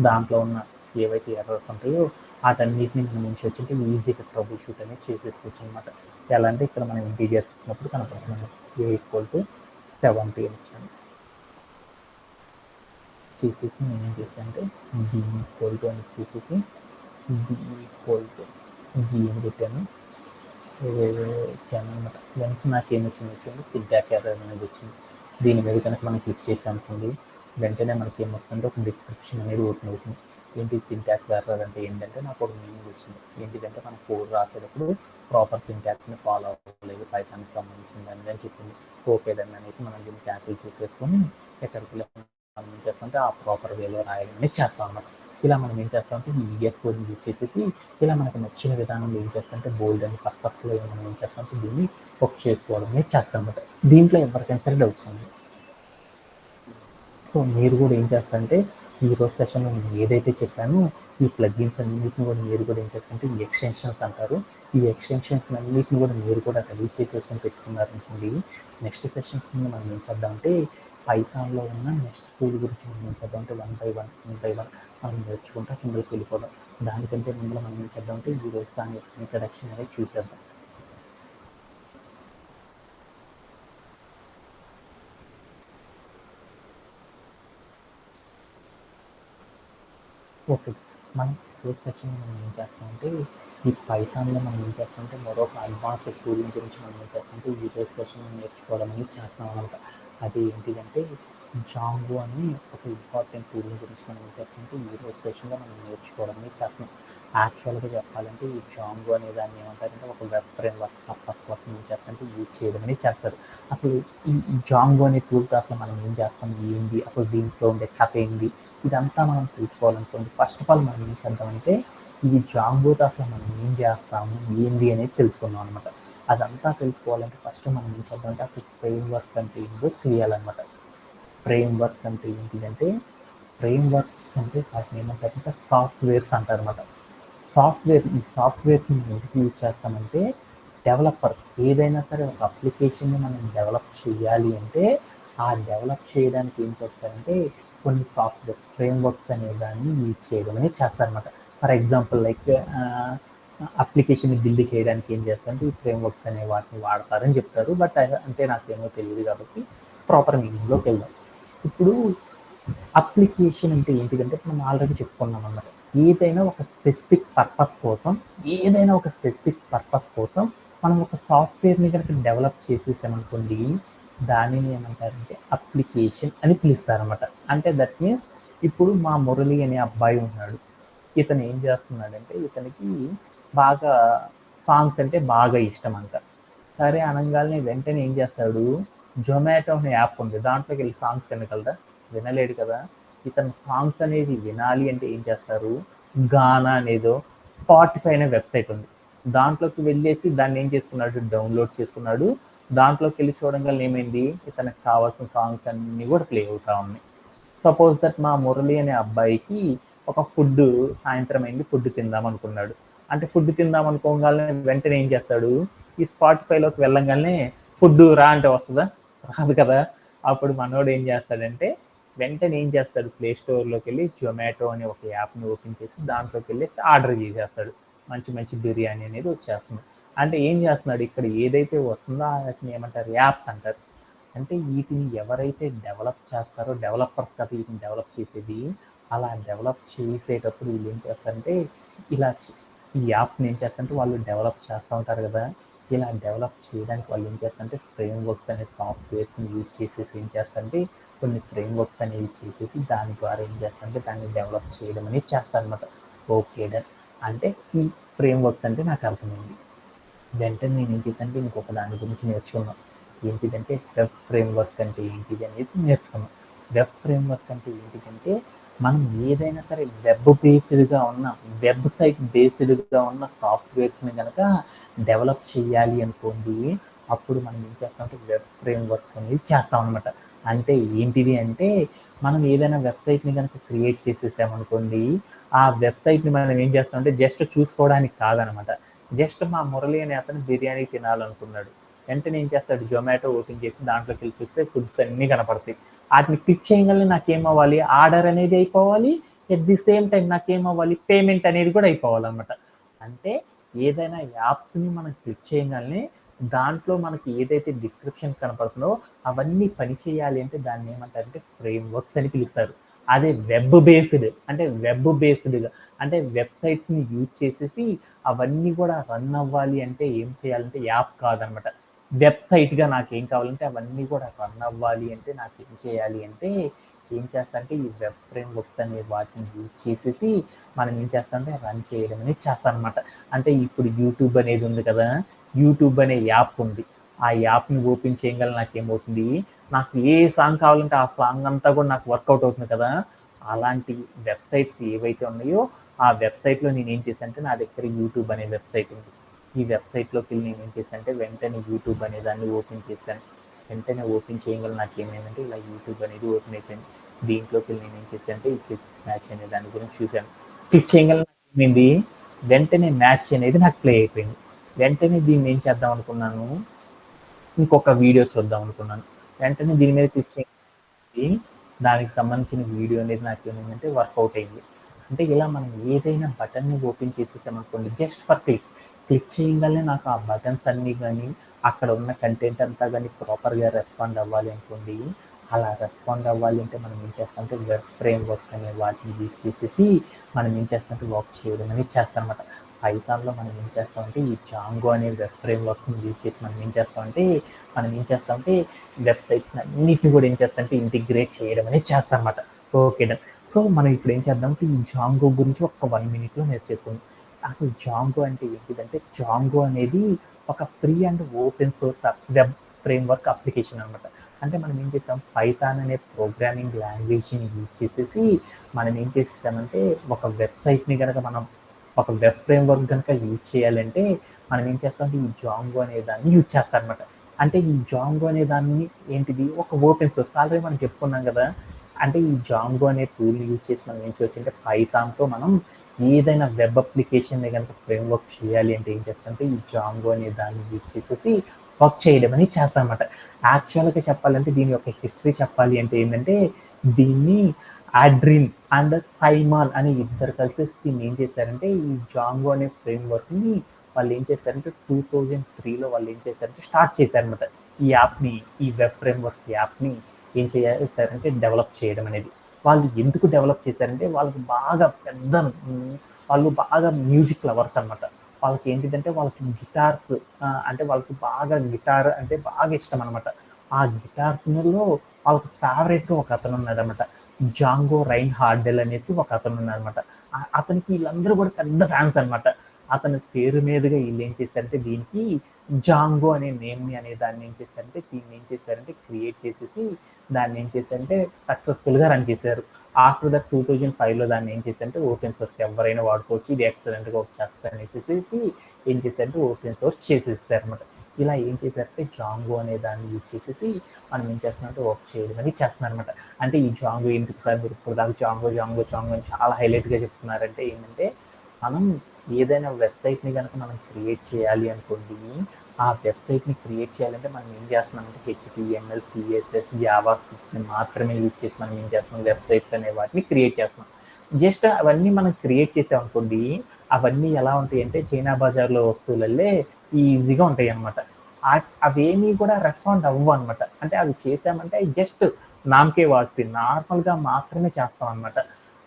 దాంట్లో ఉన్న ఏవైతే ఎర్రర్స్ ఉంటాయో వాటన్నిటిని మనం ఏం చేయొచ్చు ఈజీగా ట్రబుల్ షూట్ అనేది చేసేసుకోవచ్చు అనమాట. ఎలా అంటే ఇక్కడ మనం ఇంటీరియర్స్ ఇచ్చినప్పుడు కనపడుతున్నాను A=70 అని ఇచ్చాను. చేసేసి నేను ఏం చేశాను అంటే B= అని ఇచ్చేసేసి B=G అని పెట్టాను, ఇచ్చాను అనమాట. వెంటనే నాకు ఏమి వచ్చింది, సింటాక్స్ ఎర్రర్ అనేది వచ్చింది. దీని మీద కనుక మనం క్లిక్ చేసాం అనుకోండి, వెంటనే మనకి ఏమొస్తుందంటే ఒక డిస్క్రిప్షన్ అనేది ఓపెన్ అవుతుంది. ఏంటి సింటాక్స్ ఎర్రర్ అంటే ఏంటంటే నాకు ఒక మీనింగ్ వచ్చింది. ఏంటిదంటే మనం కోడ్ రాసేటప్పుడు ప్రాపర్ సింటాక్స్ని ఫాలో అవ్వలేదు, పైథాన్కి సంబంధించింది అని చెప్పింది. ఓకే దాన్ని అనేది మనం దీన్ని క్యాన్సిల్ చేసేసుకొని ఎక్కడికి మనం ఏం చేస్తామంటే ఆ ప్రాపర్ వేలో రాయాలని చేస్తాం అన్నమాట. ఇలా మనం ఏం చేస్తామంటే ఈ VS కోడ్ని యూజ్ చేసేసి ఇలా మనకు నచ్చిన విధానంలో ఏం చేస్తామంటే బోల్డ్ అండ్ పర్పస్లో మనం ఏం చేస్తామంటే దీన్ని వర్క్ చేసుకోవడం అనేది చేస్తాం అన్నమాట. దీంట్లో ఎవరికైనా సరే డౌట్స్ ఉంది. సో మీరు కూడా ఏం చేస్తారంటే ఈరోజు సెషన్లో నేను ఏదైతే చెప్పానో ఈ ప్లగ్ఇన్స్ అన్నింటిని కూడా మీరు కూడా ఏం చేస్తారంటే ఈ ఎక్స్టెన్షన్స్ అంటారు, ఈ ఎక్స్టెన్షన్స్ అన్నింటిని కూడా మీరు కూడా రెడీ చేసేసుకొని పెట్టుకున్నారనుకోండి, నెక్స్ట్ సెషన్స్ కింద మనం ఏం చేద్దామంటే పైథాన్లో ఉన్న నెక్స్ట్ టూల్ గురించి మనం ఏం చేద్దామంటే వన్ బై వన్ మనం నేర్చుకుంటా కిందకి వెళ్ళిపోదాం. దానికంటే ముందు మనం ఏం చేద్దామంటే ఈరోజు దాని ఇంట్రడక్షన్ అనేది చూసేద్దాం. ఓకే, మనం ఈరోజు సెషన్ మనం ఏం చేస్తామంటే ఈ పైథాన్లో మనం ఏం చేస్తామంటే మరొక అడ్వాన్స్డ్ టూలింగ్ గురించి మనం ఏం చేస్తామంటే ఈరోజు సెషన్ నేర్చుకోవడం అనేది చేస్తాం అనమాట. అది ఏంటిదంటే జాంగో అని ఒక ఇంపార్టెంట్ టూలింగ్ గురించి మనం ఏం చేస్తామంటే ఈరోజు సెషన్లో మనం నేర్చుకోవడం అనేది చేస్తాం. యాక్చువల్గా చెప్పాలంటే ఈ జాంగో అనే దాన్ని ఏమంటారంటే ఒక వెబ్ ఫ్రేమ్వర్క్ పర్పస్ కోసం ఏం చేస్తారంటే యూజ్ చేయడం అనేది చేస్తారు. అసలు ఈ జాంగో అనే టూల్తో అసలు మనం ఏం చేస్తాం, ఏంది అసలు దీంట్లో ఉండే కథ ఏంది, ఇదంతా మనం తెలుసుకోవాలనుకోండి, ఫస్ట్ ఆఫ్ ఆల్ మనం ఏం చేద్దామంటే ఈ జాంగోతో అసలు మనం ఏం చేస్తాము ఏంది అనేది తెలుసుకుందాం అనమాట. అదంతా తెలుసుకోవాలంటే ఫస్ట్ మనం ఏం చేద్దామంటే అసలు ఫ్రేమ్వర్క్ అంటే ఏంటో తెలియాలన్నమాట. ఫ్రేమ్వర్క్ అంటే ఏంటిదంటే ఫ్రేమ్వర్క్స్ అంటే వాటిని ఏమంటారంటే సాఫ్ట్వేర్స్ అంటారు అనమాట. ఈ సాఫ్ట్వేర్స్ని ఎందుకు యూజ్ చేస్తామంటే డెవలపర్ ఏదైనా సరే ఒక అప్లికేషన్ని మనం డెవలప్ చేయాలి అంటే ఆ డెవలప్ చేయడానికి ఏం చేస్తారంటే కొన్ని సాఫ్ట్వేర్ ఫ్రేమ్వర్క్స్ అనే దాన్ని యూజ్ చేయడం అనేది చేస్తారనమాట. ఫర్ ఎగ్జాంపుల్ లైక్ అప్లికేషన్ని బిల్డ్ చేయడానికి ఏం చేస్తారంటే ఈ ఫ్రేమ్వర్క్స్ అనే వాటిని వాడతారని చెప్తారు. బట్ అంటే నాకేమో తెలియదు కాబట్టి ప్రాపర్ మీనింగ్లోకి వెళ్దాం. ఇప్పుడు అప్లికేషన్ అంటే ఏంటిదంటే మనం ఆల్రెడీ చెప్పుకున్నాం అన్నమాట. ఏదైనా ఒక స్పెసిఫిక్ పర్పస్ కోసం మనం ఒక సాఫ్ట్వేర్ని కనుక డెవలప్ చేసేసామనుకోండి, దానిని ఏమంటారంటే అప్లికేషన్ అని పిలుస్తారన్నమాట. అంటే దట్ మీన్స్ ఇప్పుడు మా మురళి అనే అబ్బాయి ఉన్నాడు, ఇతను ఏం చేస్తున్నాడంటే ఇతనికి బాగా సాంగ్స్ అంటే బాగా ఇష్టం అంట. సరే అనగానే వెంటనే ఏం చేస్తాడు, జొమాటో అనే యాప్ ఉంది, దాంట్లోకి వెళ్ళి సాంగ్స్ వినగలరా? వినలేడు కదా. ఇతను సాంగ్స్ అనేది వినాలి అంటే ఏం చేస్తారు, గానా అనేదో స్పాటిఫై అనే వెబ్సైట్ ఉంది, దాంట్లోకి వెళ్ళేసి దాన్ని ఏం చేసుకున్నాడు, డౌన్లోడ్ చేసుకున్నాడు. దాంట్లోకి వెళ్ళి చూడంగానే ఏమైంది, ఇతనికి కావాల్సిన సాంగ్స్ అన్నీ కూడా ప్లే అవుతా ఉన్నాయి. సపోజ్ దట్ మా మురళి అనే అబ్బాయికి ఒక ఫుడ్ సాయంత్రం అయింది, ఫుడ్ తిందాం అనుకున్నాడు. అంటే ఫుడ్ తిందాం అనుకోగానే వెంటనే ఏం చేస్తాడు, ఈ స్పాటిఫైలోకి వెళ్ళంగానే ఫుడ్ రా అంటే వస్తుందా, రాదు కదా. అప్పుడు మనోడు ఏం చేస్తాడంటే వెంటనే ఏం చేస్తాడు, ప్లే స్టోర్లోకి వెళ్ళి జొమాటో అనే ఒక యాప్ని ఓపెన్ చేసి దాంట్లోకి వెళ్ళి ఆర్డర్ చేసేస్తాడు. మంచి మంచి బిర్యానీ అనేది వచ్చేస్తుంది. అంటే ఏం చేస్తున్నాడు, ఇక్కడ ఏదైతే వస్తుందో వాటిని ఏమంటారు, యాప్స్ అంటారు. అంటే వీటిని ఎవరైతే డెవలప్ చేస్తారో, డెవలపర్స్ కదా వీటిని డెవలప్ చేసేది, అలా డెవలప్ చేసేటప్పుడు వీళ్ళు ఏం చేస్తారంటే ఇలా ఈ యాప్ని ఏం చేస్తారంటే వాళ్ళు డెవలప్ చేస్తూ ఉంటారు కదా. ఇలా డెవలప్ చేయడానికి వాళ్ళు ఏం చేస్తారంటే ఫ్రేమ్ వర్క్స్ అనే సాఫ్ట్వేర్స్ని యూజ్ చేసేసి ఏం చేస్తారంటే కొన్ని ఫ్రేమ్ వర్క్స్ అనేవి చేసేసి దాని ద్వారా ఏం చేస్తారంటే దాన్ని డెవలప్ చేయడం అనేది చేస్తారనమాట. Okay done. అంటే ఈ ఫ్రేమ్ వర్క్స్ అంటే నాకు అర్థమైంది. వెంటనే నేను ఏం చేశానంటే ఇంకొక దాని గురించి నేర్చుకున్నాను. ఏంటిదంటే వెబ్ ఫ్రేమ్ వర్క్ అంటే ఏంటిది అనేది నేర్చుకున్నాం. వెబ్ ఫ్రేమ్ వర్క్ అంటే ఏంటిదంటే మనం ఏదైనా సరే వెబ్ బేస్డ్గా ఉన్న, వెబ్సైట్ బేస్డ్గా ఉన్న సాఫ్ట్వేర్స్ని కనుక డెవలప్ చేయాలి అనుకోండి, అప్పుడు మనం ఏం చేస్తామంటే వెబ్ ఫ్రేమ్ వర్క్ అనేది చేస్తాం అనమాట. అంటే ఏంటిది అంటే మనం ఏదైనా వెబ్సైట్ని కనుక క్రియేట్ చేసేసామనుకోండి, ఆ వెబ్సైట్ని మనం ఏం చేస్తామంటే జస్ట్ చూసుకోవడానికి కాదనమాట. జస్ట్ మా మురళి అనే అతను బిర్యానీ తినాలనుకున్నాడు, వెంటనే ఏం చేస్తాడు, జొమాటో ఓపెన్ చేసి దాంట్లోకి వెళ్ళి చూస్తే ఫుడ్స్ అన్నీ కనపడతాయి. వాటిని క్లిక్ చేయగానే నాకేమవ్వాలి, ఆర్డర్ అనేది అయిపోవాలి, ఎట్ ది సేమ్ టైం నాకేమవ్వాలి, పేమెంట్ అనేది కూడా అయిపోవాలన్నమాట. అంటే ఏదైనా యాప్స్ని మనం క్లిక్ చేయగానే దాంట్లో మనకి ఏదైతే డిస్క్రిప్షన్ కనపడుతుందో అవన్నీ పని చేయాలి అంటే దాన్ని ఏమంటారంటే ఫ్రేమ్ వర్క్స్ అని పిలుస్తారు. అదే వెబ్ బేస్డ్ అంటే వెబ్ బేస్డ్గా అంటే వెబ్సైట్స్ని యూజ్ చేసేసి అవన్నీ కూడా రన్ అవ్వాలి అంటే ఏం చేయాలంటే యాప్ కాదనమాట, వెబ్సైట్గా నాకేం కావాలంటే అవన్నీ కూడా రన్ అవ్వాలి అంటే నాకు ఏం చేయాలి అంటే ఏం చేస్తానంటే ఈ వెబ్ ఫ్రేమ్ వర్క్స్ అనే వాటిని యూజ్ చేసేసి మనం ఏం చేస్తామంటే రన్ చేయడం అనేది చేస్తామన్నమాట. అంటే ఇప్పుడు యూట్యూబ్ అనేది ఉంది కదా, యూట్యూబ్ అనే యాప్ ఉంది. ఆ యాప్ని ఓపెన్ చేయగల నాకేమవుతుంది, నాకు ఏ సాంగ్ కావాలంటే ఆ సాంగ్ అంతా కూడా నాకు వర్కౌట్ అవుతుంది కదా. అలాంటి వెబ్సైట్స్ ఏవైతే ఉన్నాయో ఆ వెబ్సైట్లో నేను ఏం చేశానంటే నా దగ్గర యూట్యూబ్ అనే వెబ్సైట్ ఉంది. ఈ వెబ్సైట్లోకి వెళ్ళి నేను ఏం చేశానంటే వెంటనే యూట్యూబ్ అనే దాన్ని ఓపెన్ చేశాను. వెంటనే ఓపెన్ చేయగల నాకు ఏమైందంటే ఇలా యూట్యూబ్ అనేది ఓపెన్ అయిపోయింది. దీంట్లోకి వెళ్ళి నేను ఏం చేశానంటే ఈ క్లిక్ మ్యాచ్ అనే దాని గురించి చూశాను. క్లిక్ చేయగల ఏమైంది, వెంటనే మ్యాచ్ అనేది నాకు ప్లే అయిపోయింది. వెంటనే దీన్ని ఏం చేద్దాం అనుకున్నాను, ఇంకొక వీడియో చూద్దాం అనుకున్నాను. వెంటనే దీని మీద క్లిక్ చేసి దానికి సంబంధించిన వీడియో అనేది నాకు ఏమైందంటే వర్కౌట్ అయింది. అంటే ఇలా మనం ఏదైనా బటన్ని ఓపెన్ చేసేసామనుకోండి, జస్ట్ ఫర్ క్లిక్ చేయగానే నాకు ఆ బటన్స్ అన్నీ కానీ అక్కడ ఉన్న కంటెంట్ అంతా కానీ ప్రాపర్గా రెస్పాండ్ అవ్వాలి అనుకోండి. అలా రెస్పాండ్ అవ్వాలి అంటే మనం ఏం చేస్తామంటే వెబ్ ఫ్రేమ్ వర్క్ అనే వాటిని యూజ్ చేసేసి మనం ఏం చేస్తామంటే వర్క్ చేయడం అనేది చేస్తామన్నమాట. పైథాన్లో మనం ఏం చేస్తామంటే ఈ జాంగో అనే వెబ్ ఫ్రేమ్ వర్క్ని యూజ్ చేసి మనం ఏం చేస్తామంటే వెబ్సైట్స్ అన్నిటిని కూడా ఏం చేస్తామంటే ఇంటిగ్రేట్ చేయడం అనేది చేస్తామన్నమాట. Okay done. సో మనం ఇప్పుడు ఏం చేద్దామంటే ఈ జాంగో గురించి ఒక 1 minute నేర్చేసుకుందాం. అసలు జాంగో అంటే ఏంటిదంటే జాంగో అనేది ఒక free and open source web framework application అనమాట. అంటే మనం ఏం చేస్తాం, పైథాన్ అనే ప్రోగ్రామింగ్ లాంగ్వేజ్ని యూజ్ చేసేసి మనం ఏం చేస్తామంటే ఒక వెబ్ ఫ్రేమ్వర్క్ కనుక యూజ్ చేయాలంటే మనం ఏం చేస్తామంటే ఈ జాంగో అనే దాన్ని యూజ్ చేస్తారనమాట. అంటే ఈ జాంగో అనే దాన్ని ఏంటిది, ఒక ఓపెన్ సోర్స్ ఆల్రెడీ మనం చెప్పుకున్నాం కదా. అంటే ఈ జాంగో అనే టూల్ యూజ్ చేసి మనం ఏం చేయొచ్చు అంటే పైథాన్తో మనం ఏదైనా వెబ్ అప్లికేషన్ని కనుక ఫ్రేమ్వర్క్ చేయాలి అంటే ఏం చేస్తామంటే ఈ జాంగో అనే దాన్ని యూజ్ చేసేసి వర్క్ చేయడం అనేది చేస్తామన్నమాట. యాక్చువల్గా చెప్పాలంటే దీని యొక్క హిస్టరీ చెప్పాలి అంటే ఏంటంటే దీన్ని ఆడ్రిన్ అండ్ సైమాన్ అని ఇద్దరు కలిసి దీన్ని ఏం చేశారంటే ఈ జాంగో అనే ఫ్రేమ్వర్క్ని వాళ్ళు ఏం చేశారంటే 2003లో వాళ్ళు ఏం చేశారంటే స్టార్ట్ చేశారనమాట. ఈ యాప్ని, ఈ వెబ్ ఫ్రేమ్వర్క్ యాప్ని ఏం చేశారంటే డెవలప్ చేయడం అనేది. వాళ్ళు ఎందుకు డెవలప్ చేశారంటే వాళ్ళు బాగా మ్యూజిక్ లవర్స్ అనమాట. వాళ్ళకి ఏంటిదంటే వాళ్ళకి గిటార్స్ అంటే వాళ్ళకి బాగా గిటార్ అంటే బాగా ఇష్టం అనమాట. ఆ గిటార్స్లో వాళ్ళకి ఫేవరెట్గా ఒక అతను ఉన్నాడనమాట, జాంగో రైన్ హార్డెల్ అనేసి ఒక అతను ఉన్నాడనమాట. అతనికి వీళ్ళందరూ కూడా పెద్ద ఫ్యాన్స్ అనమాట. అతని పేరు మీదుగా వీళ్ళు ఏం చేశారంటే దీనికి జాంగో అనే నేమ్ని అనే దాన్ని ఏం చేశారంటే దీన్ని ఏం చేశారంటే క్రియేట్ చేసేసి దాన్ని ఏం చేశారంటే సక్సెస్ఫుల్గా రన్ చేశారు. ఆఫ్టర్ దట్ 2005లో దాన్ని ఏం చేశారంటే ఓపెన్ సోర్స్ ఎవరైనా వాడుకోవచ్చు, ఇది ఎక్సలెంట్గా వచ్చేస్తుంది అనేసి ఏం చేశారంటే ఓపెన్ సోర్స్ చేసేసారు అనమాట. ఇలా ఏం చేశారంటే జాంగో అనే దాన్ని యూజ్ చేసేసి మనం ఏం చేస్తున్నామంటే వర్క్ చేయడం అనేది చేస్తున్నాం అనమాట. అంటే ఈ జాంగో ఎందుకు సార్ మీరు ఇప్పుడు దాకా జాంగో జాంగో జాంగో అని చాలా హైలైట్గా చెప్తున్నారంటే ఏంటంటే మనం ఏదైనా వెబ్సైట్ని కనుక మనం క్రియేట్ చేయాలి అనుకోండి, ఆ వెబ్సైట్ని క్రియేట్ చేయాలంటే మనం ఏం చేస్తున్నామంటే HTML, CSS, జావా స్క్రిప్ట్ని మాత్రమే యూజ్ చేసి మనం ఏం చేస్తున్నాం వెబ్సైట్స్ అనే వాటిని క్రియేట్ చేస్తున్నాం. జస్ట్ అవన్నీ మనం క్రియేట్ చేసామనుకోండి, అవన్నీ ఎలా ఉంటాయి అంటే చైనా బజార్లో వస్తువులల్లే ఈజీగా ఉంటాయి అన్నమాట. అవేమీ కూడా రెస్పాండ్ అవ్వవు అనమాట. అంటే అవి చేసామంటే అవి జస్ట్ నామకే వాస్తే నార్మల్గా మాత్రమే చేస్తాం అనమాట.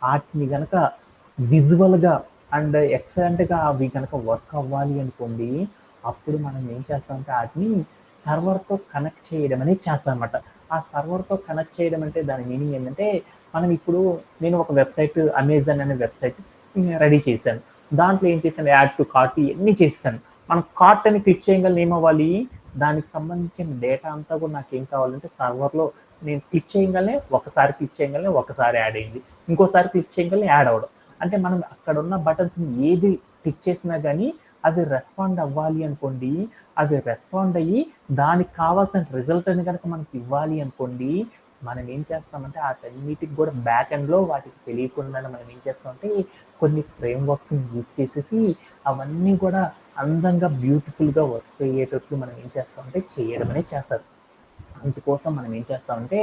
వాటిని కనుక విజువల్గా అండ్ ఎక్సలెంట్గా అవి కనుక వర్క్ అవ్వాలి అనుకోండి, అప్పుడు మనం ఏం చేస్తామంటే వాటిని సర్వర్తో కనెక్ట్ చేయడం అనేది చేస్తాం అనమాట. ఆ సర్వర్తో కనెక్ట్ చేయడం అంటే దాని మీనింగ్ ఏంటంటే మనం ఇప్పుడు నేను ఒక వెబ్సైట్ అమెజాన్ అనే వెబ్సైట్ రెడీ చేశాను. దాంట్లో ఏం చేశాను యాడ్ టు కార్ట్ ఇవన్నీ చేస్తాను. మనం కార్ట్ అని క్లిక్ చేయగలను ఏమవ్వాలి, దానికి సంబంధించిన డేటా అంతా కూడా నాకు ఏం కావాలంటే సర్వర్లో నేను క్లిక్ చేయగలనే ఒకసారి క్లిక్ చేయగలనే ఒకసారి యాడ్ అయింది, ఇంకోసారి క్లిక్ చేయగలనే యాడ్ అవ్వడం. అంటే మనం అక్కడ ఉన్న బటన్స్ ఏది క్లిక్ చేసినా కానీ అది రెస్పాండ్ అవ్వాలి అనుకోండి, అది రెస్పాండ్ అయ్యి దానికి కావాల్సిన రిజల్ట్ అని కనుక మనకి ఇవ్వాలి అనుకోండి, మనం ఏం చేస్తామంటే వాటన్నిటికి కూడా బ్యాక్ ఎండ్లో వాటికి తెలియకుండానే మనం ఏం చేస్తామంటే కొన్ని ఫ్రేమ్ వర్క్స్ని యూజ్ చేసేసి అవన్నీ కూడా అందంగా బ్యూటిఫుల్గా వర్క్ అయ్యేటట్లు మనం ఏం చేస్తామంటే చేయడం అనేది చేస్తారు. అందుకోసం మనం ఏం చేస్తామంటే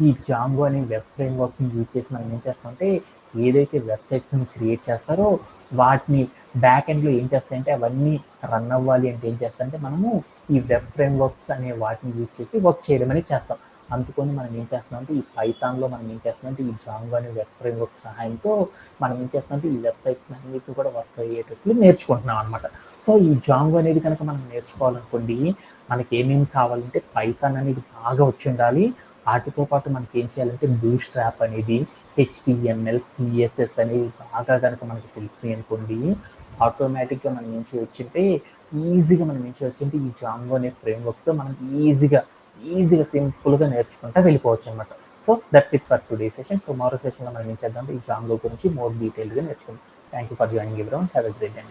ఈ జాంగో అనే వెబ్ ఫ్రేమ్ వర్క్ని యూజ్ చేసి మనం ఏం చేస్తామంటే ఏదైతే వెబ్సైట్స్ని క్రియేట్ చేస్తారో వాటిని బ్యాక్ ఎండ్లో ఏం చేస్తాయంటే అవన్నీ రన్ అవ్వాలి అంటే ఏం చేస్తామంటే మనము ఈ వెబ్ ఫ్రేమ్ వర్క్స్ అనే వాటిని యూజ్ చేసి వర్క్ చేయడం అనేది చేస్తాం. అందుకని మనం ఏం చేస్తామంటే ఈ పైథాన్లో మనం ఏం చేస్తామంటే ఈ జాంగో అనే వెబ్ ఫ్రేమ్ వర్క్ సహాయంతో మనం ఏం చేస్తామంటే ఈ వెబ్సైట్స్ అన్నిటిని కూడా వర్క్ అయ్యేటట్లు నేర్చుకుంటున్నాం అనమాట. సో ఈ జాంగో అనేది కనుక మనం నేర్చుకోవాలనుకోండి, మనకి ఏమేమి కావాలంటే పైథాన్ అనేది బాగా వచ్చి ఉండాలి. వాటితో పాటు మనకి ఏం చేయాలంటే బూట్‌స్ట్రాప్ అనేది, HTML, CSS అనేవి బాగా కనుక మనకు తెలిసినాయి అనుకోండి, ఆటోమేటిక్గా మనం ఏం చేయొచ్చంటే ఈజీగా మనం ఏం చేయొచ్చంటే ఈ జాంగో అనే ఫ్రేమ్ వర్క్స్తో మనం ఈజీగా సింపుల్గా నేర్చుకుంటా వెళ్ళిపోవచ్చు అనమాట. So that's it for today session. Tomorrow సెషన్లో మనం ఏం చేద్దాం అంటే ఈ జాంగో గురించి మోర్ డీటెయిల్గా నేర్చుకుందాం. Thank you for joining everyone. Have a great day.